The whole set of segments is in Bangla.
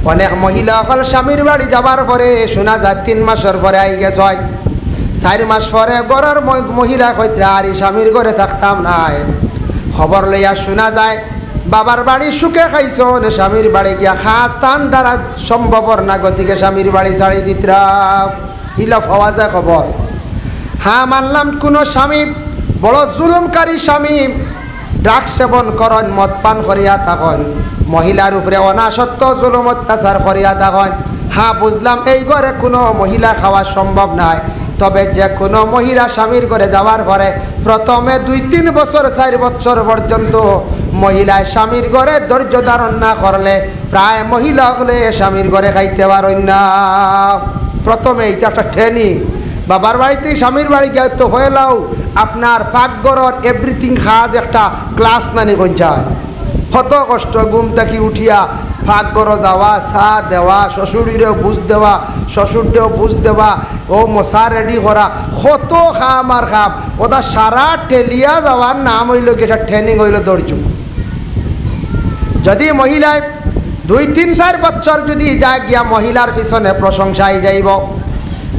অনেক মহিলা অকল স্বামীর বাড়ি যাবার পরে শোনা যায় 3 মাসের পরে আই গেছে, 4 মাস পরে ঘরের মহিলা কইতে আর স্বামীর ঘরে থাকতাম নাই। খবর লইয়া শোনা যায় বাবার বাড়ি সুখে খাইছ, স্বামীর বাড়ি গিয়া খাস তান দ্বারা সম্ভবর না, গতিকে স্বামীর বাড়ি ছাড়ি দিতরা। ইলফ হওয়া যায় খবর। হ্যাঁ মানলাম কোনো স্বামী বড় জুলুমকারী স্বামী, ড্রাগস সেবন করেন, মদ পান করিয়া থাকেন, মহিলার উপরে অনাসত্য জুলুম অত্যাচার করিয়া থাকেন। হ্যাঁ বুঝলাম এই ঘরে কোনো মহিলা খাওয়া সম্ভব নাই। তবে যে কোনো মহিলা স্বামীর ঘরে যাওয়ার পরে প্রথমে 2-3 বছর 4 বছর পর্যন্ত মহিলায় স্বামীর ঘরে ধৈর্য ধারণ না করলে প্রায় মহিলা হলে স্বামীর ঘরে খাইতে পারেন না। প্রথমে এটা একটা ট্রেনিং। বাবার বাড়িতে স্বামীর বাড়ি গিয়ে তো হয়ে লাও আপনার পাকঘরের এভরিথিং খাজ একটা ক্লাস নানি কঞ্চায়। কত কষ্ট ঘুম থেকে উঠিয়া পাকঘর যাওয়া, চা দেওয়া, শ্বশুরেও বুঝ দেওয়া, শ্বশুরদেও বুঝ দেওয়া, ও মশা রেডি করা, কত খাম আর খাম। ওটা সারা টেলিয়া যাওয়ার নাম হইল এটা ট্রেনিং হইল ধৈর্য। যদি মহিলায় 2-3-4 বছর যদি যায় গিয়া মহিলার পিছনে প্রশংসায় যাইব,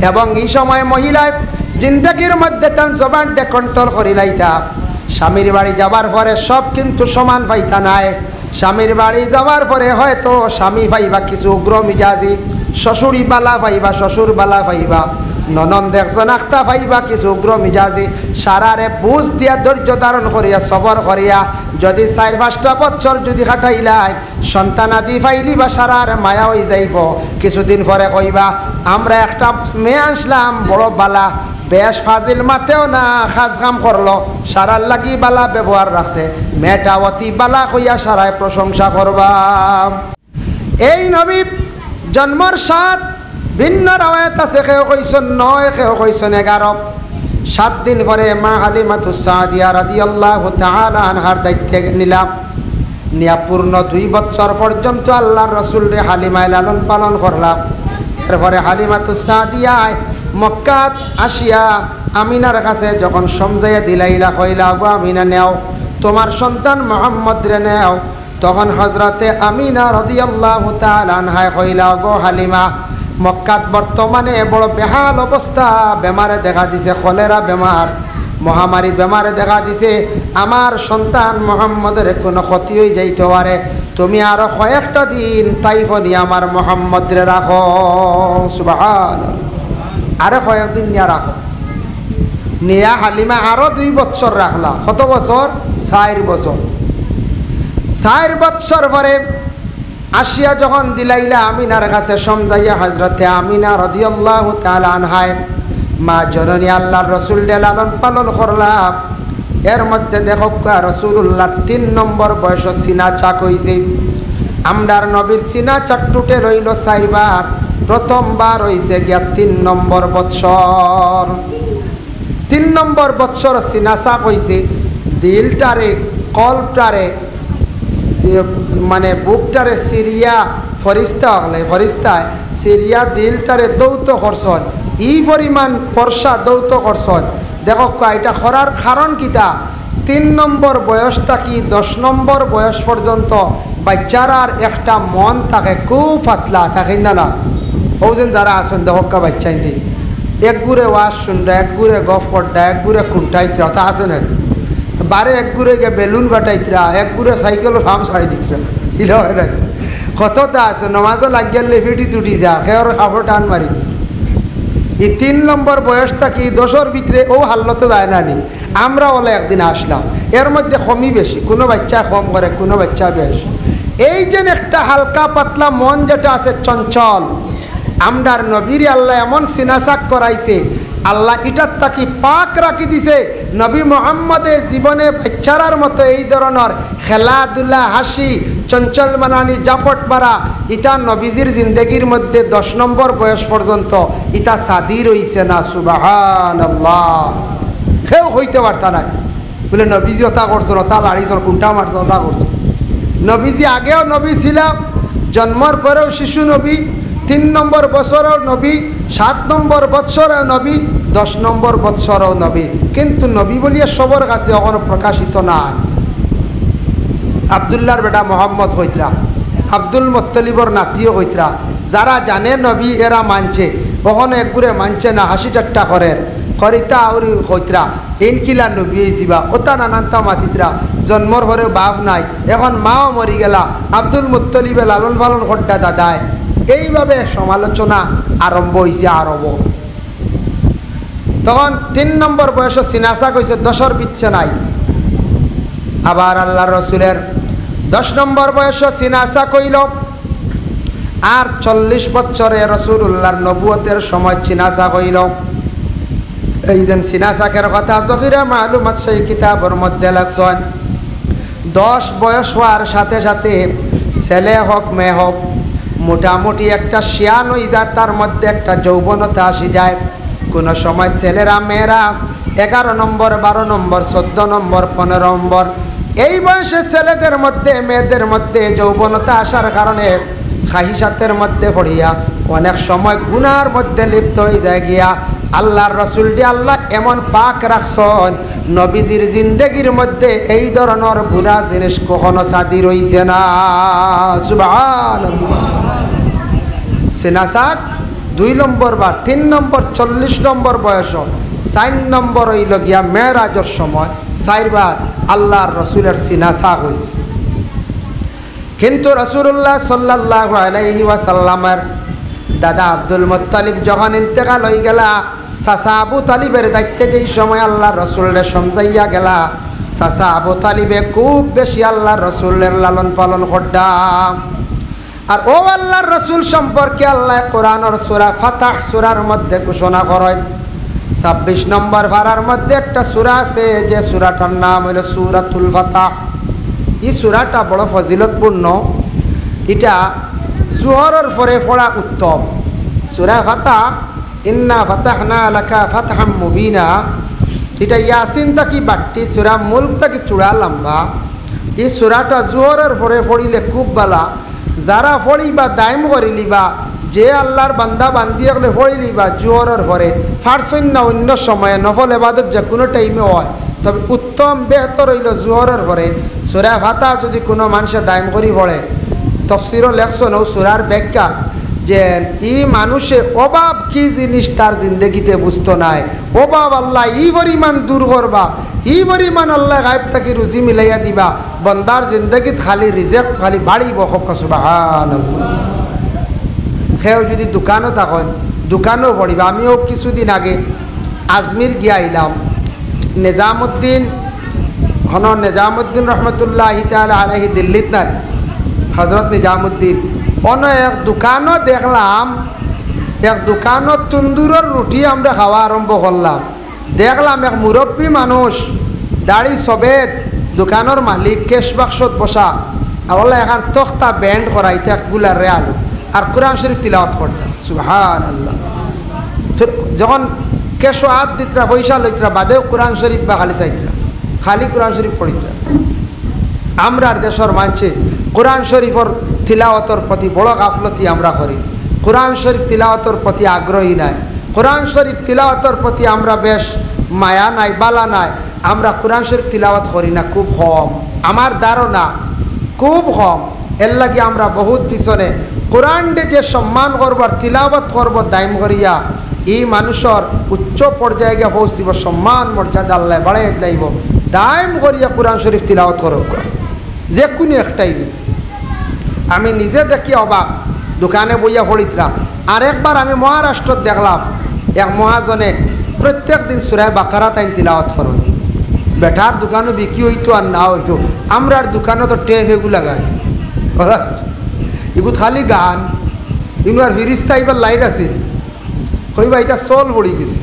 এবং এই সময় মহিলায় জিন্দগির মধ্যে তার জবানটা কন্ট্রোল করি লাইতা। স্বামীর বাড়ি যাবার পরে সব কিন্তু সমান পাইতা নাই। স্বামীর বাড়ি যাওয়ার পরে হয়তো স্বামী পাইবা কিছু উগ্র মিজাজি, শ্বশুরি বালা পাইবা, শ্বশুর বালা পাইবা, ননদ একজন আখতা পাইবা কিছু উগ্র মিজাজি। সারারে বুঝ দিয়া ধৈর্য ধারণ করিয়া সবর করিয়া যদি 4-5টা বছর যদি খাটাইলাই সন্তানাদি পাইলি বা সারার মায়া হয়ে যাইব। কিছুদিন পরে কইবা আমরা একটা মেয়ে আসলাম বড় বালা, বেশ ফাজিল মাতেও না, খাস কাম করলো, সারার লাগি বালা ব্যবহার রাখছে, মেয়েটা অতি বালা কইয়া সারায় প্রশংসা করবা। এই নবী জন্মর 7 ভিন্ন রাওয়ায়াত আছে, কেউ কইছেন 9, কেউ কইছেন 11। 7 দিন পরে মা হালিমাতুস সাদিয়া রাদিয়াল্লাহু তাআলা আনহার দায়িত্ব নিলাম। নিয়া পূর্ণ 2 বছর পর্যন্ত আল্লাহর রাসূলরে হালিমায় লালন পালন করলাম। এরপরে হালিমাতুস সাদিয়া মক্কাত আসিয়া আমিনার কাছে যখন সমঝাইয়া দিলাইলা, কইলা গো আমিনা নেও তোমার সন্তান মুহাম্মদ রে নেও। তখন হযরতে আমিনা রাদিয়াল্লাহু তাআলা আনহা কইলা গো হালিমা, মক্কাত বর্তমানে বড় বেহাল অবস্থা, বেমারে দেখা দিছে, কলেরা বেমার, মহামারী বেমারে দেখা দিছে, আমার সন্তান মুহাম্মদের কোনো ক্ষতি হয়ে যাইতে পারে, তুমি আরো কয়েকটা দিন তাইফনি আমার মুহাম্মদরে রাখো। সুবহানাল্লাহ, আরো কয়েকদিন নিয়ে রাখো। নিয়া হালিমা আরো 2 বছর রাখলা। কত বছর? 4 বছর। 4 বছর পরে আসিয়া যখন দিলাইলা আমিনার কাছে সমঝাইয়া হযরতে আমিনা রাদিয়াল্লাহু তাআলা আনহায় মা জননী আল্লাহর রাসূল লালন পালন করলা। এর মধ্যে দেখো রাসূলুল্লাহ 3 নম্বর বয়স সিনা চাক হইছে। আমরার নবীর সিনা চাক টুটে রইল 4 বার। প্রথমবার হইছে গিয়া 3 নম্বর বৎসর। 3 নম্বর বৎসর সিনা চাক হইছে। দিলটারে, কলটারে, মানে বুকটারে সিরিয়া ফরিস্তা হলে ফরিস্তায় সিরিয়া দিলটারে দৌত করছন, ই পরিমাণ ফর্সা দৌত করছন। দেখো এটা করার কারণ কিতা? 3 নম্বর বয়সটা কি 10 নম্বর বয়স পর্যন্ত বাচ্চারার একটা মন থাকে, খুব পাতলা থাকে না। ওজন যারা আছেন দেখো বাচ্চা ইন্দি এক গুড়ে ওয়াজ শুনরা, এক গুড়ে গফ করডা, এক গুড়ে খুঁটাইতরা, তা আছে না বারে এক গুড়ে গিয়ে বেলুন কাটাইতরা, এক গুড়ে সাইকেল ফাম ছাড়ি দিতরা, হিল হয় না কতটা আছে। নমাজও লাগিয়ে লেফিটি তুটি যা খেয়ার খাবার টান মারি। এই 3 নম্বর বয়সটা কি 10-এর ভিতরে ও হাল্লতে যায় না নি। আমরা ওলা একদিন আসলাম, এর মধ্যে কমই বেশি, কোনো বাচ্চা কম করে, কোনো বাচ্চা বেশ। এই যে একটা হালকা পাতলা মন যেটা আছে চঞ্চল, আমরার নবীর আল্লাহ এমন সিনাসাক করাইছে, আল্লাহ এটার তাকি পাক রাখি দিছে। নবী মুহাম্মদের জীবনে বাচ্চারার মতো এই ধরনের খেলাধুলা, হাসি, চঞ্চল বানানি, জাপট মারা, ইটা নবীজির জিন্দগির মধ্যে 10 নম্বর বয়স পর্যন্ত ইটা সাদি রইছে না। সুবহানাল্লাহ, কেউ হইতে পারতা নাই বলে নবীজি ওটা করছো, ওটা লাড়িছ, কুন্টা মারছ, ওটা করছো। নবীজি আগেও নবী ছিলাম, জন্মর পরেও শিশু নবী, 3 নম্বর বছরেও নবী, 7 নম্বর বৎসরেও নবী, 10 নম্বর বৎসরেও নবী, কিন্তু নবী বলিয়া সবার কাছে এখনো প্রকাশিত নাই। আবদুল্লাহর বেটা মোহাম্মদ হইতরা, আব্দুল মুত্তালিবর নাতিও কইতরা যারা জানে নবী এরা মানছে কখনো একগুরে মানছে না হাসি ঠাট্টা করেন করিতা আউরি কইতরা ইনকিলা নবী যাবা ওটা নানানটা মাতিতরা জন্মর ঘরে বাপ নাই এখন মাও মরি গেলা আব্দুল মুত্তালিবে লালন পালন করটা দাদায় এইভাবে সমালোচনা আরম্ভ হয়েছে আরব তখন 3 নম্বর বয়স সিনাসা কইছে 10 বিচ্ছে নাই আবার আল্লাহ রসুলের 10 নম্বর বয়স সিনাসা কইল আর 40 বছরে রসুল্লাহর নবুয়তের সময় সিনাসা কইল এই যে সিনাসাকের কথা জহিরা মালুমাত সেই কিতাবের মধ্যে লেখছেন 10 বয়স হওয়ার সাথে সাথে ছেলে হোক মেয়ে হোক মোটামুটি একটা শিয়ান হয়ে যায় তার মধ্যে একটা যৌবনতা আসি যায় কোনো সময় ছেলেরা মেয়েরা 11 নম্বর 12 নম্বর 14 নম্বর 15 নম্বর এই বয়সে ছেলেদের মধ্যে মেয়েদের মধ্যে যৌবনতা আসার কারণে খাহিসাতের মধ্যে পড়িয়া অনেক সময় গুনার মধ্যে লিপ্ত হয়ে যায় গিয়া আল্লাহর রসুল দিয়ে আল্লাহ এমন পাক রাখছেন নবীজির জিন্দেগির মধ্যে এই ধরনের বুড়া জিনিস কখনো সাদি রইছে না সুবহানাল্লাহ সিনাসাক 2 নম্বর বার 3 নম্বর 40 নম্বর বয়স 4 নম্বর হইল গিয়া মেরাজের সময় 4 বার আল্লাহর রসুলের সিনাসা হয়েছে কিন্তু রাসূলুল্লাহ সাল্লাল্লাহু আলাইহি ওয়াসাল্লামের দাদা আব্দুল মুত্তালিব যখন ইন্তেকাল হয়ে গেলা চাচা আবু তালিবের দায়িত্বে যেই সময় আল্লাহ রসুলের সমঝাইয়া গেলা চাচা আবু তালিবে খুব বেশি আল্লাহ রসুলের লালন পালন করডা আর ও আল্লাহর রসুল সম্পর্কে আল্লাহ কোরআনের সূরা ফাতাহ সূরার মধ্যে ঘোষণা করেন 26 নম্বর পারার মধ্যে একটা সূরা আছে যে সূরাটার নাম হলো সূরাতুল ফাতাহ এই সূরাটা বড় ফজিলতপূর্ণ এটা জোহরের পরে পড়া উত্তম সূরা ফাতাহ ইন্না ফাতাহনা লাকা ফাতহাম মুবিনা এটা ইয়াসিন তাকি বাট্টি সূরা মুলক তাকি চূড়া লম্বা এই সূরাটা জোহরের পরে পড়িলে খুব ভালো যারা পড়িবা দায়ম করিলিবা যে আল্লাহর বান্দা বান্দি হলে পড়িলিবা জোহরের পরে ফারসইন না অন্য সময়ে নফল ইবাদত যে কোনো টাইমে হয় তবে উত্তম বেহতর হইল জোহরের পরে সূরা ফাতাহ যদি কোনো মানুষে দায়ম করি পড়ে তফসিরও লেখছেন ও সূরার ব্যাখ্যা যে ই মানুষে অভাব কি জিনিস তার জিন্দগিতে বুঝতো নাই অভাব আল্লাহ ই পরিমাণ দূর করবা ই পরিমাণ আল্লাহ গায়েব থাকি রুজি মিলাইয়া দিবা বন্দার জিন্দগিত খালি রিজেক খালি বাড়িব সুবহানাল্লাহ সেও যদি দোকানও থাকেন দোকানও পড়িবা আমিও কিছুদিন আগে আজমির গিয়া আইলাম নিজামুদ্দিন রহমতুল্লাহ তাআলা আলাইহি দিল্লিত না হজরত নিজামুদ্দিন অন্য এক দোকানও দেখলাম এক দোকানত তন্দুরের রুটি আমরা খাওয়া আরম্ভ করলাম দেখলাম এক মুরব্বী মানুষ দাড়ি সবেদ দোকানের মালিক কেশ বাক্সত বসা বলে এখন তখতা ব্যান্ড করাইতে একগুলা রে আলু আর কোরআন শরীফ তিলাওয়াত করতাম সুবহানাল্লাহ যখন কেশো হাত দিতরা পয়সা লইতরা বাদেও কোরআন শরীফ বা খালি চাইতরা খালি কোরআন শরীফ পড়িতরা আমরার দেশের মানছে কোরআন শরীফর তিলাওয়াতর প্রতি বড় গাফলতি আমরা করি কোরআন শরীফ তিলাওয়াতর প্রতি আগ্রহী নাই কোরআন শরীফ তিলাওয়াতর প্রতি আমরা বেশ মায়া নাই বালা নাই আমরা কোরআন শরীফ তিলাওয়াত করি না খুব কম আমার ধারণা খুব কম এর লাগে আমরা বহুত পিছনে কোরআনকে যে সম্মান করবার তিলাওয়াত করব দায়ম করিয়া এই মানুষের উচ্চ পর্যায়ে গিয়ে পৌঁছিব সম্মান মর্যাদা আল্লাহ বাড়াই যাইব দায়ম করিয়া কোরআন শরীফ তিলাওয়াত করব যে কোনো একটাই আমি নিজে দেখি অবাক দোকানে বইয়া পড়িতরা আরেকবার আমি মহারাষ্ট্র দেখলাম এক মহাজনে প্রত্যেক দিন সূরা বাকারা তাই তিলাওয়াত করেন বেটার দোকানও বিক্রি হইতো আর না হইতো আমরার দোকানে তো টেপ এগুলো লাগাই এগুলো খালি গান ইনু আর ফিরিস্তা এবার লাইট আছে কইবা এটা চল পড়ি গেছে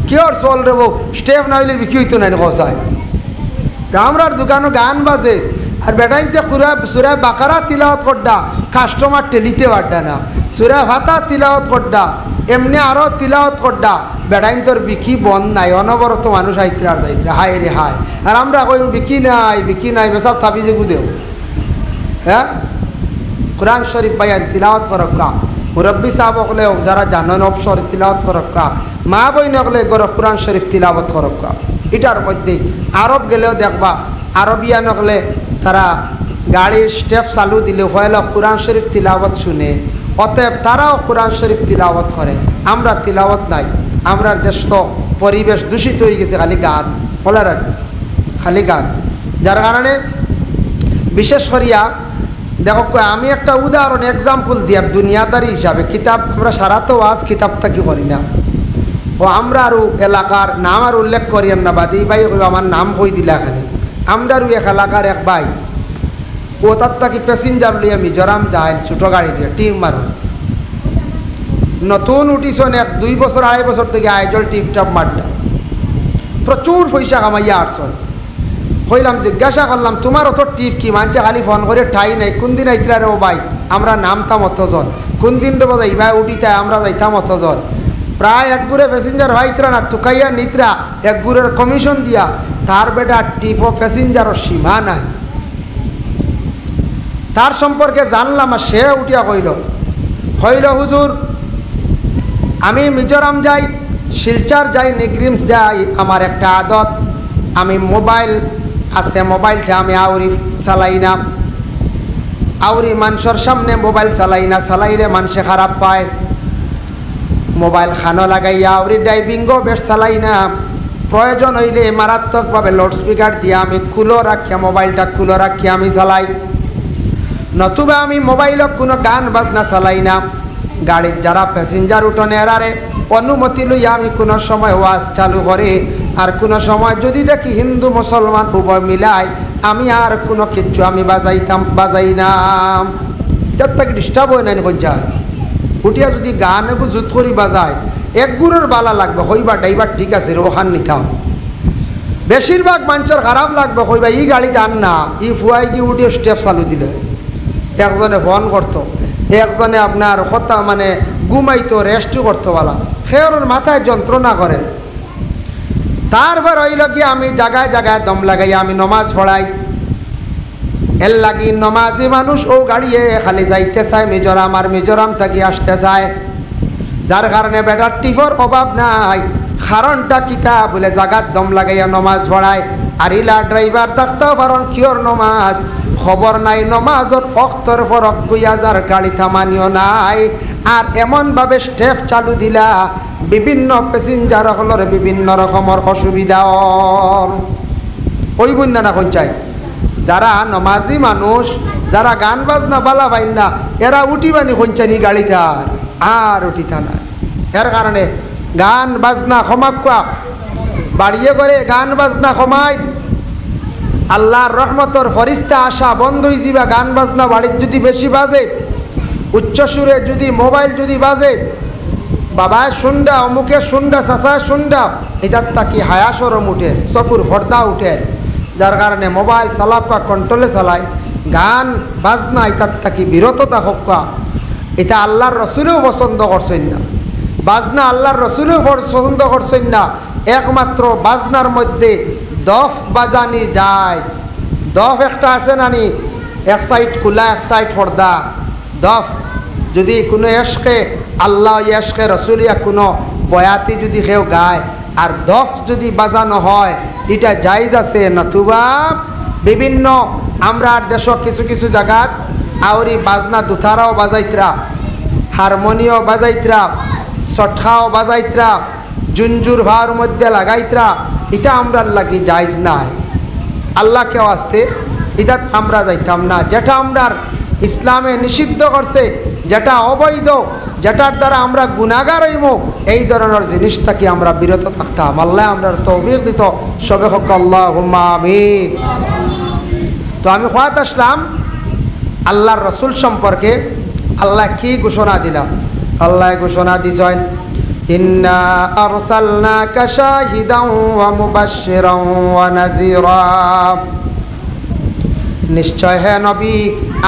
কিয়র চল রেব স্টেপ না হইলে বিক্রি হইতো না কসায় আমরার দোকানও গান বাজে আর বেটাইতে সূরা বাকারা তিলাওয়াত করডা কাস্টমার টেলিতে পারডা না সূরা ফাতাহ তিলাওয়াত করডা এমনি আরও তিলাওয়াত করডা বেটাইন তোর বিকি বন্ধ নাই অনবরত মানুষ আইতরা আর যাইতরা হায় রে হায় আর আমরা কই বিকি নাই বেসব থাবি যে গুদেও হ্যাঁ কোরআন শরীফ বাইয়ান তিলাওয়াত করক্কা মুরব্বী সাহেব হলেও যারা জানেন অবসর তিলাওয়াত করক্কা মা বই নকলে কোরআন শরীফ তিলাওয়াত করক্কা এটার মধ্যে আরব গেলেও দেখবা আরবিয়া নকলে তারা গাড়ির স্টেপ চালু দিলে হয়তো কোরআন শরীফ তিলাওয়াত শুনে, অতএব তারাও কোরআন শরীফ তিলাওয়াত করে, আমরা তিলাওয়াত নাই। আমরা দেশ তো পরিবেশ দূষিত হয়ে গেছে, খালি গান বলার খালি গান, যার কারণে বিশেষ করিয়া দেখো আমি একটা উদাহরণ এক্সাম্পল দিয়ার দুনিয়াদারি হিসাবে, কিতাব আমরা সারা তো আজ কিতাব থাকি করি না, ও আমরা আরও এলাকার নাম আর উল্লেখ করিয়েন না, বাদি ভাই আমার নাম কই দিলা এখানে। আমরা আরও এক এলাকার এক ভাই, ও তার থাকি প্যাসেঞ্জার লইয়া মিজোরাম যায় ছোটো গাড়ি দিয়ে টিম মারুন, নতুন উঠিছন 1-2 বছর 2.5 বছর থেকে আইজল টিপটাপ মারটা, প্রচুর পয়সা কামাইয়া আসন। হইলাম জিজ্ঞাসা করলাম তোমার অত টিপ কি? মানছে খালি ফোন করে ঠাই নাই, কোন দিন আইতরা রে ও ভাই? আমরা নামতাম অতজন, কোন দিন দেবো যাইবা উঠিতে আমরা যাইতাম অতজন। প্রায় এক গুড়ে প্যাসেঞ্জার ভাইতরা না থুকাইয়া নিতরা এক গুড়ের কমিশন দিয়া, তার বেটা টিপ ও প্যাসেঞ্জারও সীমা নাই। তার সম্পর্কে জানলাম, আর সে উঠিয়া হইল হুজুর আমি মিজোরাম যাই, শিলচার যাই, নিগ্রিমস যাই, আমার একটা আদত, আমি মোবাইল আছে, মোবাইলটা আমি আউরি চালাই না, আউরি মানুষের সামনে মোবাইল চালাই না, চালাইলে মানুষে খারাপ পায়। মোবাইল খানো লাগাইয়া আউরি ড্রাইভিংও বেশ চালাই না, প্রয়োজন হইলে মারাত্মকভাবে লাউডস্পিকার দিয়ে আমি খুলো রাখিয়া, মোবাইলটা খুলো রাখিয়া আমি চালাই। নতুবা আমি মোবাইলত কোনো গান বাজনা চালাই না। গাড়ির যারা প্যাসেঞ্জার উঠোনে এরারে অনুমতি লইয়া আমি কোনো সময় ওয়াজ চালু করে, আর কোনো সময় যদি দেখি হিন্দু মুসলমান উভয় মিলায়, আমি আর কোনো কিচ্ছু আমি বাজাই না। এটার তাকে ডিস্টার্ব হয় নাই পঞ্চায়েত উঠিয়া যদি গান একটু জুত করি বাজায়, এক গুড়ের বালা লাগবে, হইবা ড্রাইভার ঠিক আছে ওখান নিতাম। বেশিরভাগ মানুষের খারাপ লাগবে, হইবা ই গাড়িতে আন না, ই ফুয়াই কি উঠিয়ে স্টেপ চালু দিলে। একজনে ফোন করতো, একজনে আপনার কথা মানে ঘুমাইতো, রেস্টও করতো বলা, সেওর মাথায় যন্ত্রণা করে। তারপর হইল কি আমি জায়গায় জায়গায় দম লাগাই আমি নমাজ পড়াই, এর লাগি নমাজি মানুষ ও গাড়িয়ে খালি যাইতে চায় মিজোরাম, আর মিজোরাম থাকি আসতে চায়, যার কারণে বেটার টিফর অভাব নাই। কারণটা কিতা বলে জাগাত দম লাগাইয়া নমাজ পড়ায়, আর ইলা ড্রাইভার দেখতেও পারন কিয়র নমাজ খবর নাই, নমাজর অক্তর ফরক 2000 গাড়ি থামানিও নাই। আর এমনভাবে স্টেপ চালু দিলা বিভিন্ন প্যাসেঞ্জার হলর বিভিন্ন রকমের অসুবিধা ওই বন্ধা না কোন চাই। যারা নমাজি মানুষ, যারা গান বাজনা বালা পাইন না, এরা উঠিবানি কোনচানি গাড়িতে আর উঠিতা না। এর কারণে গান বাজনা ক্ষমাক্কা বাড়িয়ে করে গান বাজনা ক্ষমায়, আল্লাহর রহমতর ফরিস্তা আসা বন্ধ হয়ে যাবা। গান বাজনা বাড়ির যদি বেশি বাজে, উচ্চ সুরে যদি মোবাইল যদি বাজে, বাবায় শুনডা, অমুকে শুনডা, চাষায় শুনডা, এটার তাকি হায়া সরম উঠে, চকুর ভর্দা উঠে, যার কারণে মোবাইল চালাকা কন্ট্রোলে চালায়। গান বাজনা এটার তাকি বিরত থাকা, এটা আল্লাহর রসুলেও পছন্দ করছেন না। বাজনা আল্লাহর রসুলেও পছন্দ করছেন না। একমাত্র বাজনার মধ্যে দফ বাজানি যায়। দফ একটা আছে নানি, এক সাইড খোলা এক সাইড পর্দা। দফ যদি কোনো এশকে আল্লাহ এশকে রসুলিয়া কোনো বয়াতি যদি কেউ গায়, আর দফ যদি বাজানো হয়, এটা জায়েজ আছে। নতুবা বিভিন্ন আমরা দেশ কিছু কিছু জায়গাত আউরি বাজনা দুথারাও বাজাইতরা, হারমোনিও বাজাইতরা, সঠাও বাজাইতরা, জুঞ্জুর ভার মধ্যে লাগাইতরা, এটা আমরা লাগি জায়েজ নাই। আল্লাহকে আসতে এটা আমরা যাইতাম না। যেটা আমরা ইসলামে নিষিদ্ধ করছে, যেটা অবৈধ, যেটার দ্বারা আমরা গুনাহগার হইব, এই ধরনের জিনিসটাকে আমরা বিরত থাকতাম। আল্লাহ আমরা তৌফিক দিত। সবে হক আল্লাহুম্মা আমিন। তো আমি কথা আসলাম আল্লাহর রসুল সম্পর্কে আল্লাহ কি ঘোষণা দিলাম। আল্লাহ ঘোষণা দিছেন, ইন্না আরসালনাকা শাহিদান ওয়া মুবাশশিরান ওয়া নাযীরা। নিশ্চয় হে নবী,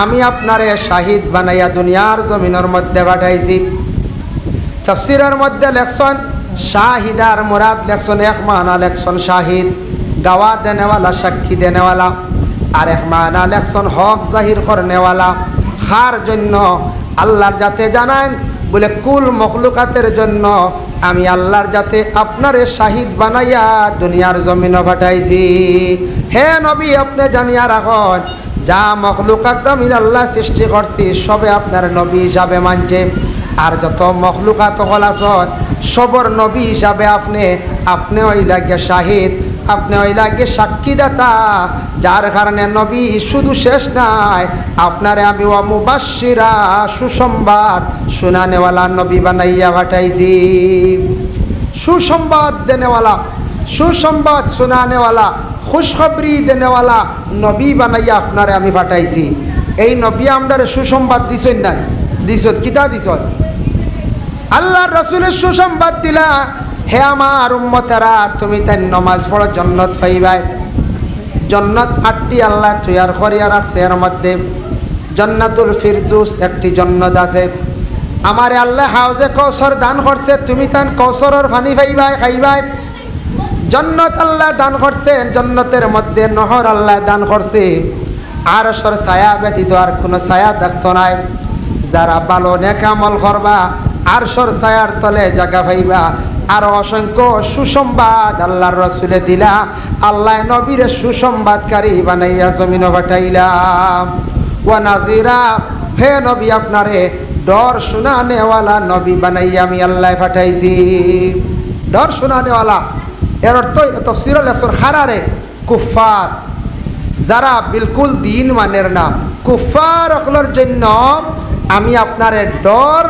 আমি আপনারে শাহিদ বানাইয়া দুনিয়ার জমিনের মধ্যে পাঠাইছি। তাফসীরের মধ্যে লেখছেন শাহিদার মুরাদ লেখছেন এক মানা লেখছেন শাহিদ, গাওয়া দেনেওয়ালা, সাক্ষী দেনেওয়ালা। আর এক মানা লেখছেন হক জাহির করনেওয়ালা। খার জন্য আল্লাহর যাতে জানান বলে কুল মখলুকাতের জন্য আমি আল্লাহর যাতে আপনারে শাহিদ বানাইয়া দুনিয়ার জমিনে পাঠাইছি। হে নবী, আপনি জানিয়া রাখুন যা মখলুকাত মিন আল্লাহ সৃষ্টি করছি সবে আপনার নবী হিসাবে মানছে। আর যত মখলুকাত হল আসন সবর নবী হিসাবে আপনি ওই লাগে শাহিদ, আপনি ওই লাগে সাক্ষীদাতা। যার কারণে নবী শুধু শেষ নাই, আপনারে আমি ওয়া মুবাশশিরা সুসংবাদ শোনানেওয়ালা নবী বানাইয়া পাঠাইছি। সুসংবাদ দেনেওয়ালা, সুসংবাদ শোনানেওয়ালা, খুশখবরি দেনেওয়ালা নবী বানাইয়া আপনারে আমি পাঠাইছি। এই নবী আমরার সুসংবাদ দিছেন না? দিছেন। কিতা দিছেন? আল্লাহর রাসূলের সুসংবাদ দিলা, হে আমার উম্মতেরা তুমি তাই নমাজ পড়ো জান্নাত পাইবাই। জান্নাত 8টি আল্লাহ তৈয়ার করিয়া রাখছে। এর মধ্যে জান্নাতুল ফিরদৌস একটি জান্নাত আছে। আমারে আল্লাহ হাউজে কৌসর দান করছে, তুমি তান কৌসরের পানি পাইবাই, খাইবাই। জান্নাত আল্লাহ দান করছেন, জান্নাতের মধ্যে নহর আল্লাহ দান করছে। আরশের ছায়া ব্যতীত আর কোনো ছায়া দেখতো নাই। যারা ভালো নেক আমল করবা আরশের ছায়ার তলে জায়গা পাইবা। আর অসংখ্য সুসংবাদ আল্লাহর রাসূলে দিলা। আল্লাহ নবীর সুসংবাদকারী বানাইয়া জমিনে পাঠাইলাম। ওয়া নাজিরা, হে নবী আপনারে ডর শোনানেওয়ালা নবী বানাইয়া আমি আল্লাহ পাঠাইছি। ডর শোনানেওয়ালা এর অর্থ তাফসীরুল আসর খারারে কুফার, যারা বিলকুল দিন মানের না, কুফার অকলের জন্য আমি আপনারে ডর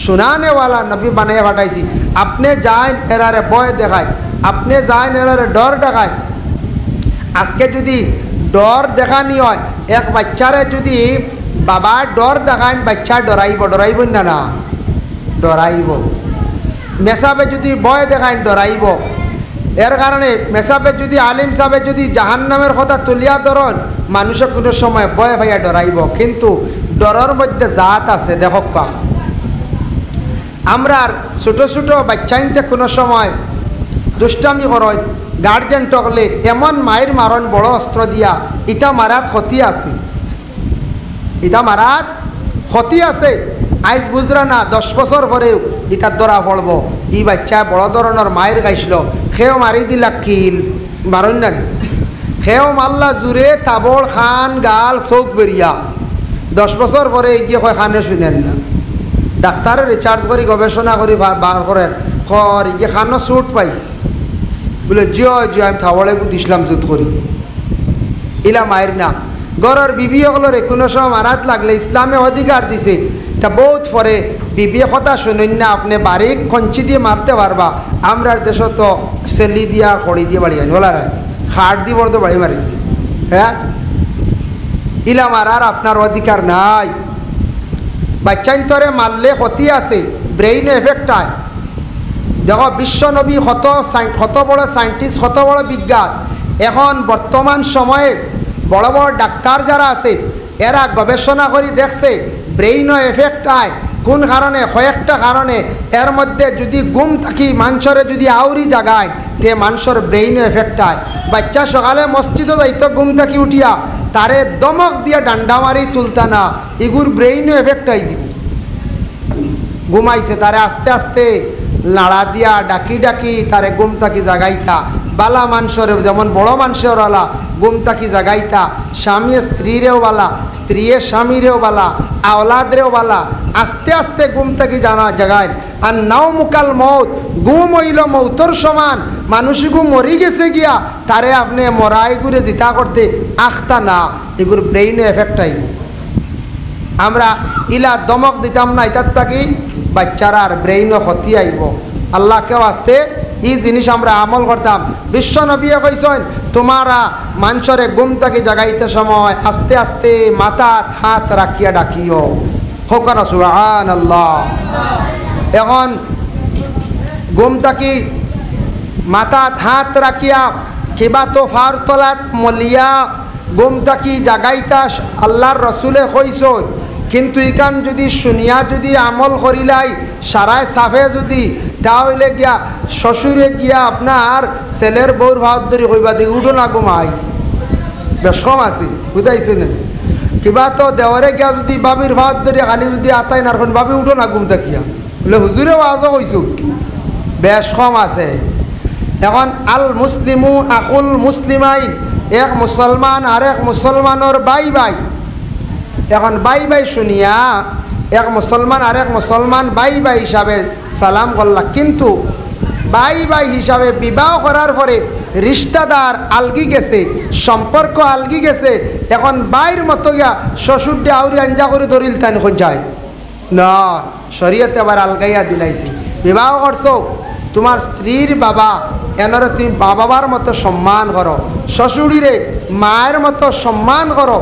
শোনানেওয়ালা নবী বানাইয়া পাঠাইছি। আপনি যান এরারে ভয় দেখায়, আপনি যান এরারে ডর দেখায়। আজকে যদি ডর দেখানি হয়, এক বাচ্চারে যদি বাবা ডর দেখায়, বাচ্চা ডরাইব, ডরাইব না? না ডরাইব। মেসাবে যদি ভয় দেখায় ডরাইব। এর কারণে মেসাবে যদি আলিম সাহেবে যদি জাহান্নামের কথা তুলিয়া ধরন, মানুষের কোনো সময় ভয় ভাইয়া ডরাইব। কিন্তু ডরের মধ্যে জাত আছে। দেখো আমরা ছোটো ছোটো বাচ্চাইনতে কোনো সময় দুষ্টামি করয়, গার্জেন টকলে এমন মায়ের মারণ বড় অস্ত্র দিয়া, ইটা মারাত ক্ষতি আছে, ইটা মারাত ক্ষতি আছে। আইজ বুঝরা না 10 বছর পরেও ইটার ধরা পড়ব। ই বাচ্চা বড় ধরনের মায়ের গাইছিল, সেও মারি দিলা কিল মারণ না, সেও মাল্লা জুড়ে তাবল খান গাল চৌক বেরিয়া। 10 বছর পরে গিয়ে কয় খানে শুনেন না। ডাক্তারে রিচার্জ করি গবেষণা করি বার করেন, কর ইয়ে খানো চোট পাইস বলে জিও জিও আমি থাবলে দিছিলাম জুত করি। ইলা মায়ের না। গড়ের বিবি হলের কোনো সময় মারাত লাগলে ইসলামে অধিকার দিছে, তা বহুত পরে বিবি কথা শুনেন না, আপনি বাড়ির কঞ্চি দিয়ে মারতে পারবা। আমরা দেশ তো সেলি দিয়া খড়ি দিয়ে বাড়ি আনি বলার খাট দিয়ে বড় তো বাড়ি মারি। হ্যাঁ, ইলা মারার আপনার অধিকার নাই। বাচ্চাইন তরে মারলে ক্ষতি আছে, ব্রেইনে এফেক্ট হয়। দেখো বিশ্বনবী কত বড় সায়েন্টিস্ট, কত বড় বিজ্ঞান। এখন বর্তমান সময়ে বড় বড় ডাক্তার যারা আছে এরা গবেষণা করে দেখছে ব্রেইনও এফেক্ট হয়। কোন কারণে? কয়েকটা কারণে। এর মধ্যে যদি গুম থাকি মানুষরে যদি আউরি জাগায় তে মানুষের ব্রেইনও এফেক্ট হয়। বাচ্চা সকালে মসজিদে যাইতো গুম থাকি উঠিয়া, তারে দমক দিয়ে ডান্ডা মারি তুলতা না, এগুর ব্রেইনও এফেক্ট হয়েছে। ঘুমাইছে তারে আস্তে আস্তে লাড়া দিয়া ডাকি ডাকি তারে গুম থাকি জাগাইতা। বালা মানুষের যেমন বড় মানুষের বালা গুম থাকি জাগাইতা, স্বামী স্ত্রীরেও বালা, স্ত্রীর স্বামীরেও বালা, আওলাদরেও বালা, আস্তে আস্তে গুম থাকি জানা জাগায়। আর নাও মুকাল মৌত, গুম হইল মৌতর সমান। মানুষগু মরি গেছে গিয়া তারে আপনি মরাই ঘুরে জিতা করতে আখতা না, এগুর ব্রেইনে এফেক্ট আইব। আমরা ইলা দমক দিতাম না, এটার থাকি বাচ্চারা আর ব্রেইনও ক্ষতি আইব। আল্লাহকেও আসতে এই জিনিস আমরা আমল করতাম। বিশ্ব নবীয়ে কইছেন তোমারা মানুষরে গুম থাকি জাগাইতে সময় আস্তে আস্তে মাথাত হাত রাখিয়া ডাকিও। হোকানা সুবহানাল্লাহ। এখন গুম থাকি মাথাত হাত রাখিয়া কিবা তোফার তলাত মলিয়া গুম থাকি জাগাইতা আল্লাহর রসুলে কইছেন। কিন্তু ইকান যদি শুনিয়া যদি আমল করিলাই সারায় সাফে যদি, তাহলে গিয়া শ্বশুরে গিয়া আপনার ছেলের বউর ভাত ধরে কইবা দি উঠো না ঘুমাই, বেশ কম আছে বুঝাইছেন। কিবা তো দেওয়ারে গিয়া যদি বাবির ভাত ধরে খালি যদি আতাই না রাখুন, বাবি উঠো না ঘুম থাকিয়া বলে হুজুরেও আজও কইছো, বেশ কম আছে। এখন আল মুসলিমু আকুল মুসলিমাইন, এক মুসলমান আর এক মুসলমানের বাই বাই। এখন বাই বাই শুনিয়া এক মুসলমান আর এক মুসলমান বাই বাই হিসাবে সালাম করলা, কিন্তু বাই বাই হিসাবে বিবাহ করার পরে রিশতাদার আলগি গেছে, সম্পর্ক আলগি গেছে। এখন বাইর মতো গিয়া শ্বশুরডে আউরি আঞ্জা করে ধরিল তাই যায় না, শরীয়তে আবার আলগাইয়া দিলাইছি। বিবাহ করছো, তোমার স্ত্রীর বাবা এনারে তুমি বাবার মতো সম্মান করো, শ্বশুরিরে মায়ের মতো সম্মান করো।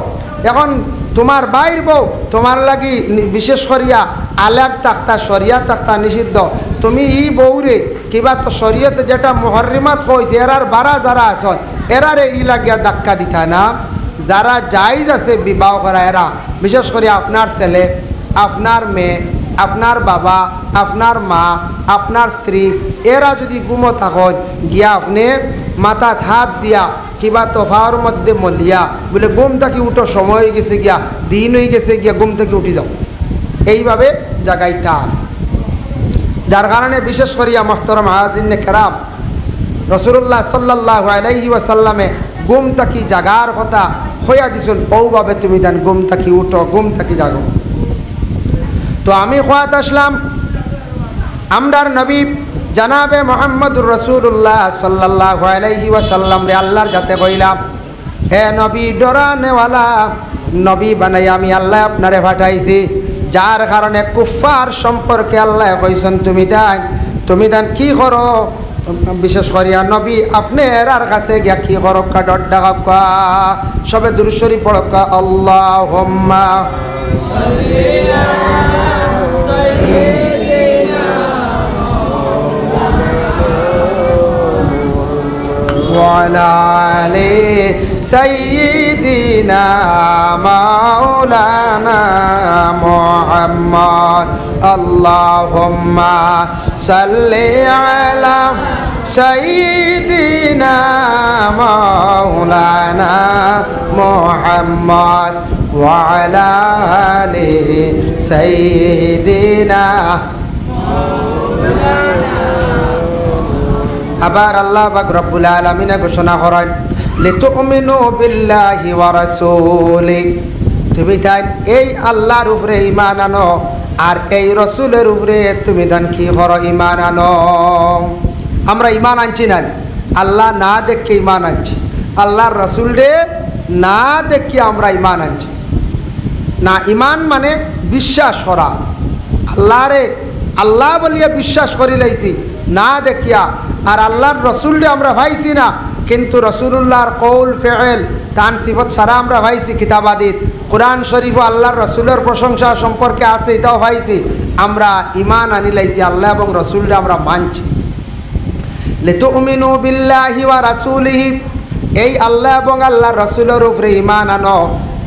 এখন তোমার বাইর বউ তোমার লাগি বিশেষ করিয়া আলাগ তাক্তা শরিয়া তাক্তা নিষিদ্ধ। তুমি ই বউরে কিবা তো শরীয়তে যেটা মুহররিমাত কইছে এরার বারা যারা আছেন এরারে ই লাগিয়া ধাক্কা দিতা না। যারা জায়েজ আছে বিবাহ করা এরা, বিশেষ করে আপনার ছেলে, আপনার মেয়ে, আপনার বাবা, আপনার মা, আপনার স্ত্রী, এরা যদি গুমো থাকেন গিয়া আপনি মাথাত হাত দিয়া কিবা তোফার মধ্যে মলিয়া বলে গুম থাকি উঠো, সময় হয়ে গেছে গিয়া, দিন হয়ে গেছে গিয়া, গুম থেকে উঠি যাও, এইভাবে জাগাইতা। যার কারণে বিশেষ করিয়া মোহতরম হাজিনে কেরাম রাসূলুল্লাহ সাল্লাল্লাহু আলাইহি ওয়াসাল্লামে গুম থাকি জাগার কথা হইয়া দিছেন, ওভাবে তুমি দেন গুম থাকি উঠো, গুম থাকি জাগো। তো আমি খোয়াত আসলাম আমরার নবী জানাবে মোহাম্মদুর রাসূলুল্লাহ সাল্লাল্লাহু আলাইহি ওয়াসাল্লাম রে আল্লাহর যাতে কইলাম, হে নবী ডরানেওয়ালা নবী বানাই আমি আল্লাহ আপনারে পাঠাইছি। যার কারণে কুফার সম্পর্কে আল্লাহ কইছেন তুমি দেন কি করো, বিশেষ করিয়া নবী আপনি এরার কাছে গিয়া কি করো, ডর ডাকা সবে দুরূদ শরীফ পড়কা আল্লাহুম্মা وعلى آل سيدنا مولانا محمد اللهم صل على سيدنا مولانا محمد وعلى آل سيدنا আবার আল্লাহ পাক রব্বুল আলামিন ঘোষণা করেন লিতুমিনু বিল্লাহি ওয়া রাসূলি, তুমি তাই এই আল্লাহর উপরে ঈমান আনো আর এই রাসূলের উপরে তুমি দান কি করো, ঈমান আনো। আমরা ঈমান আনছি না, আল্লাহ না দেখে ঈমান আনছি, আল্লাহর রাসূল রে না দেখে আমরা ঈমান আনছি না। ঈমান মানে বিশ্বাস করা, আল্লাহরে আল্লাহ বলিয়া বিশ্বাস করি লাইছি না দেখিয়া। আর আল্লাহর রসুলরে আমরা ভাইছি না, কিন্তু রসুলুল্লাহর কৌল ফেল তান সিফত সারা আমরা ভাইছি কিতাবাদিত। কোরআন শরীফ আল্লাহর রসুলের প্রশংসা সম্পর্কে আছে, এটাও ভাইছি। আমরা ঈমান আনি লাইছি, আল্লাহ এবং রসুলরে আমরা মানছি। লিতুমিনু বিল্লাহি ওয়া রাসূলিহি, এই আল্লাহ এবং আল্লাহর রসুলের উপরে ঈমান আনো।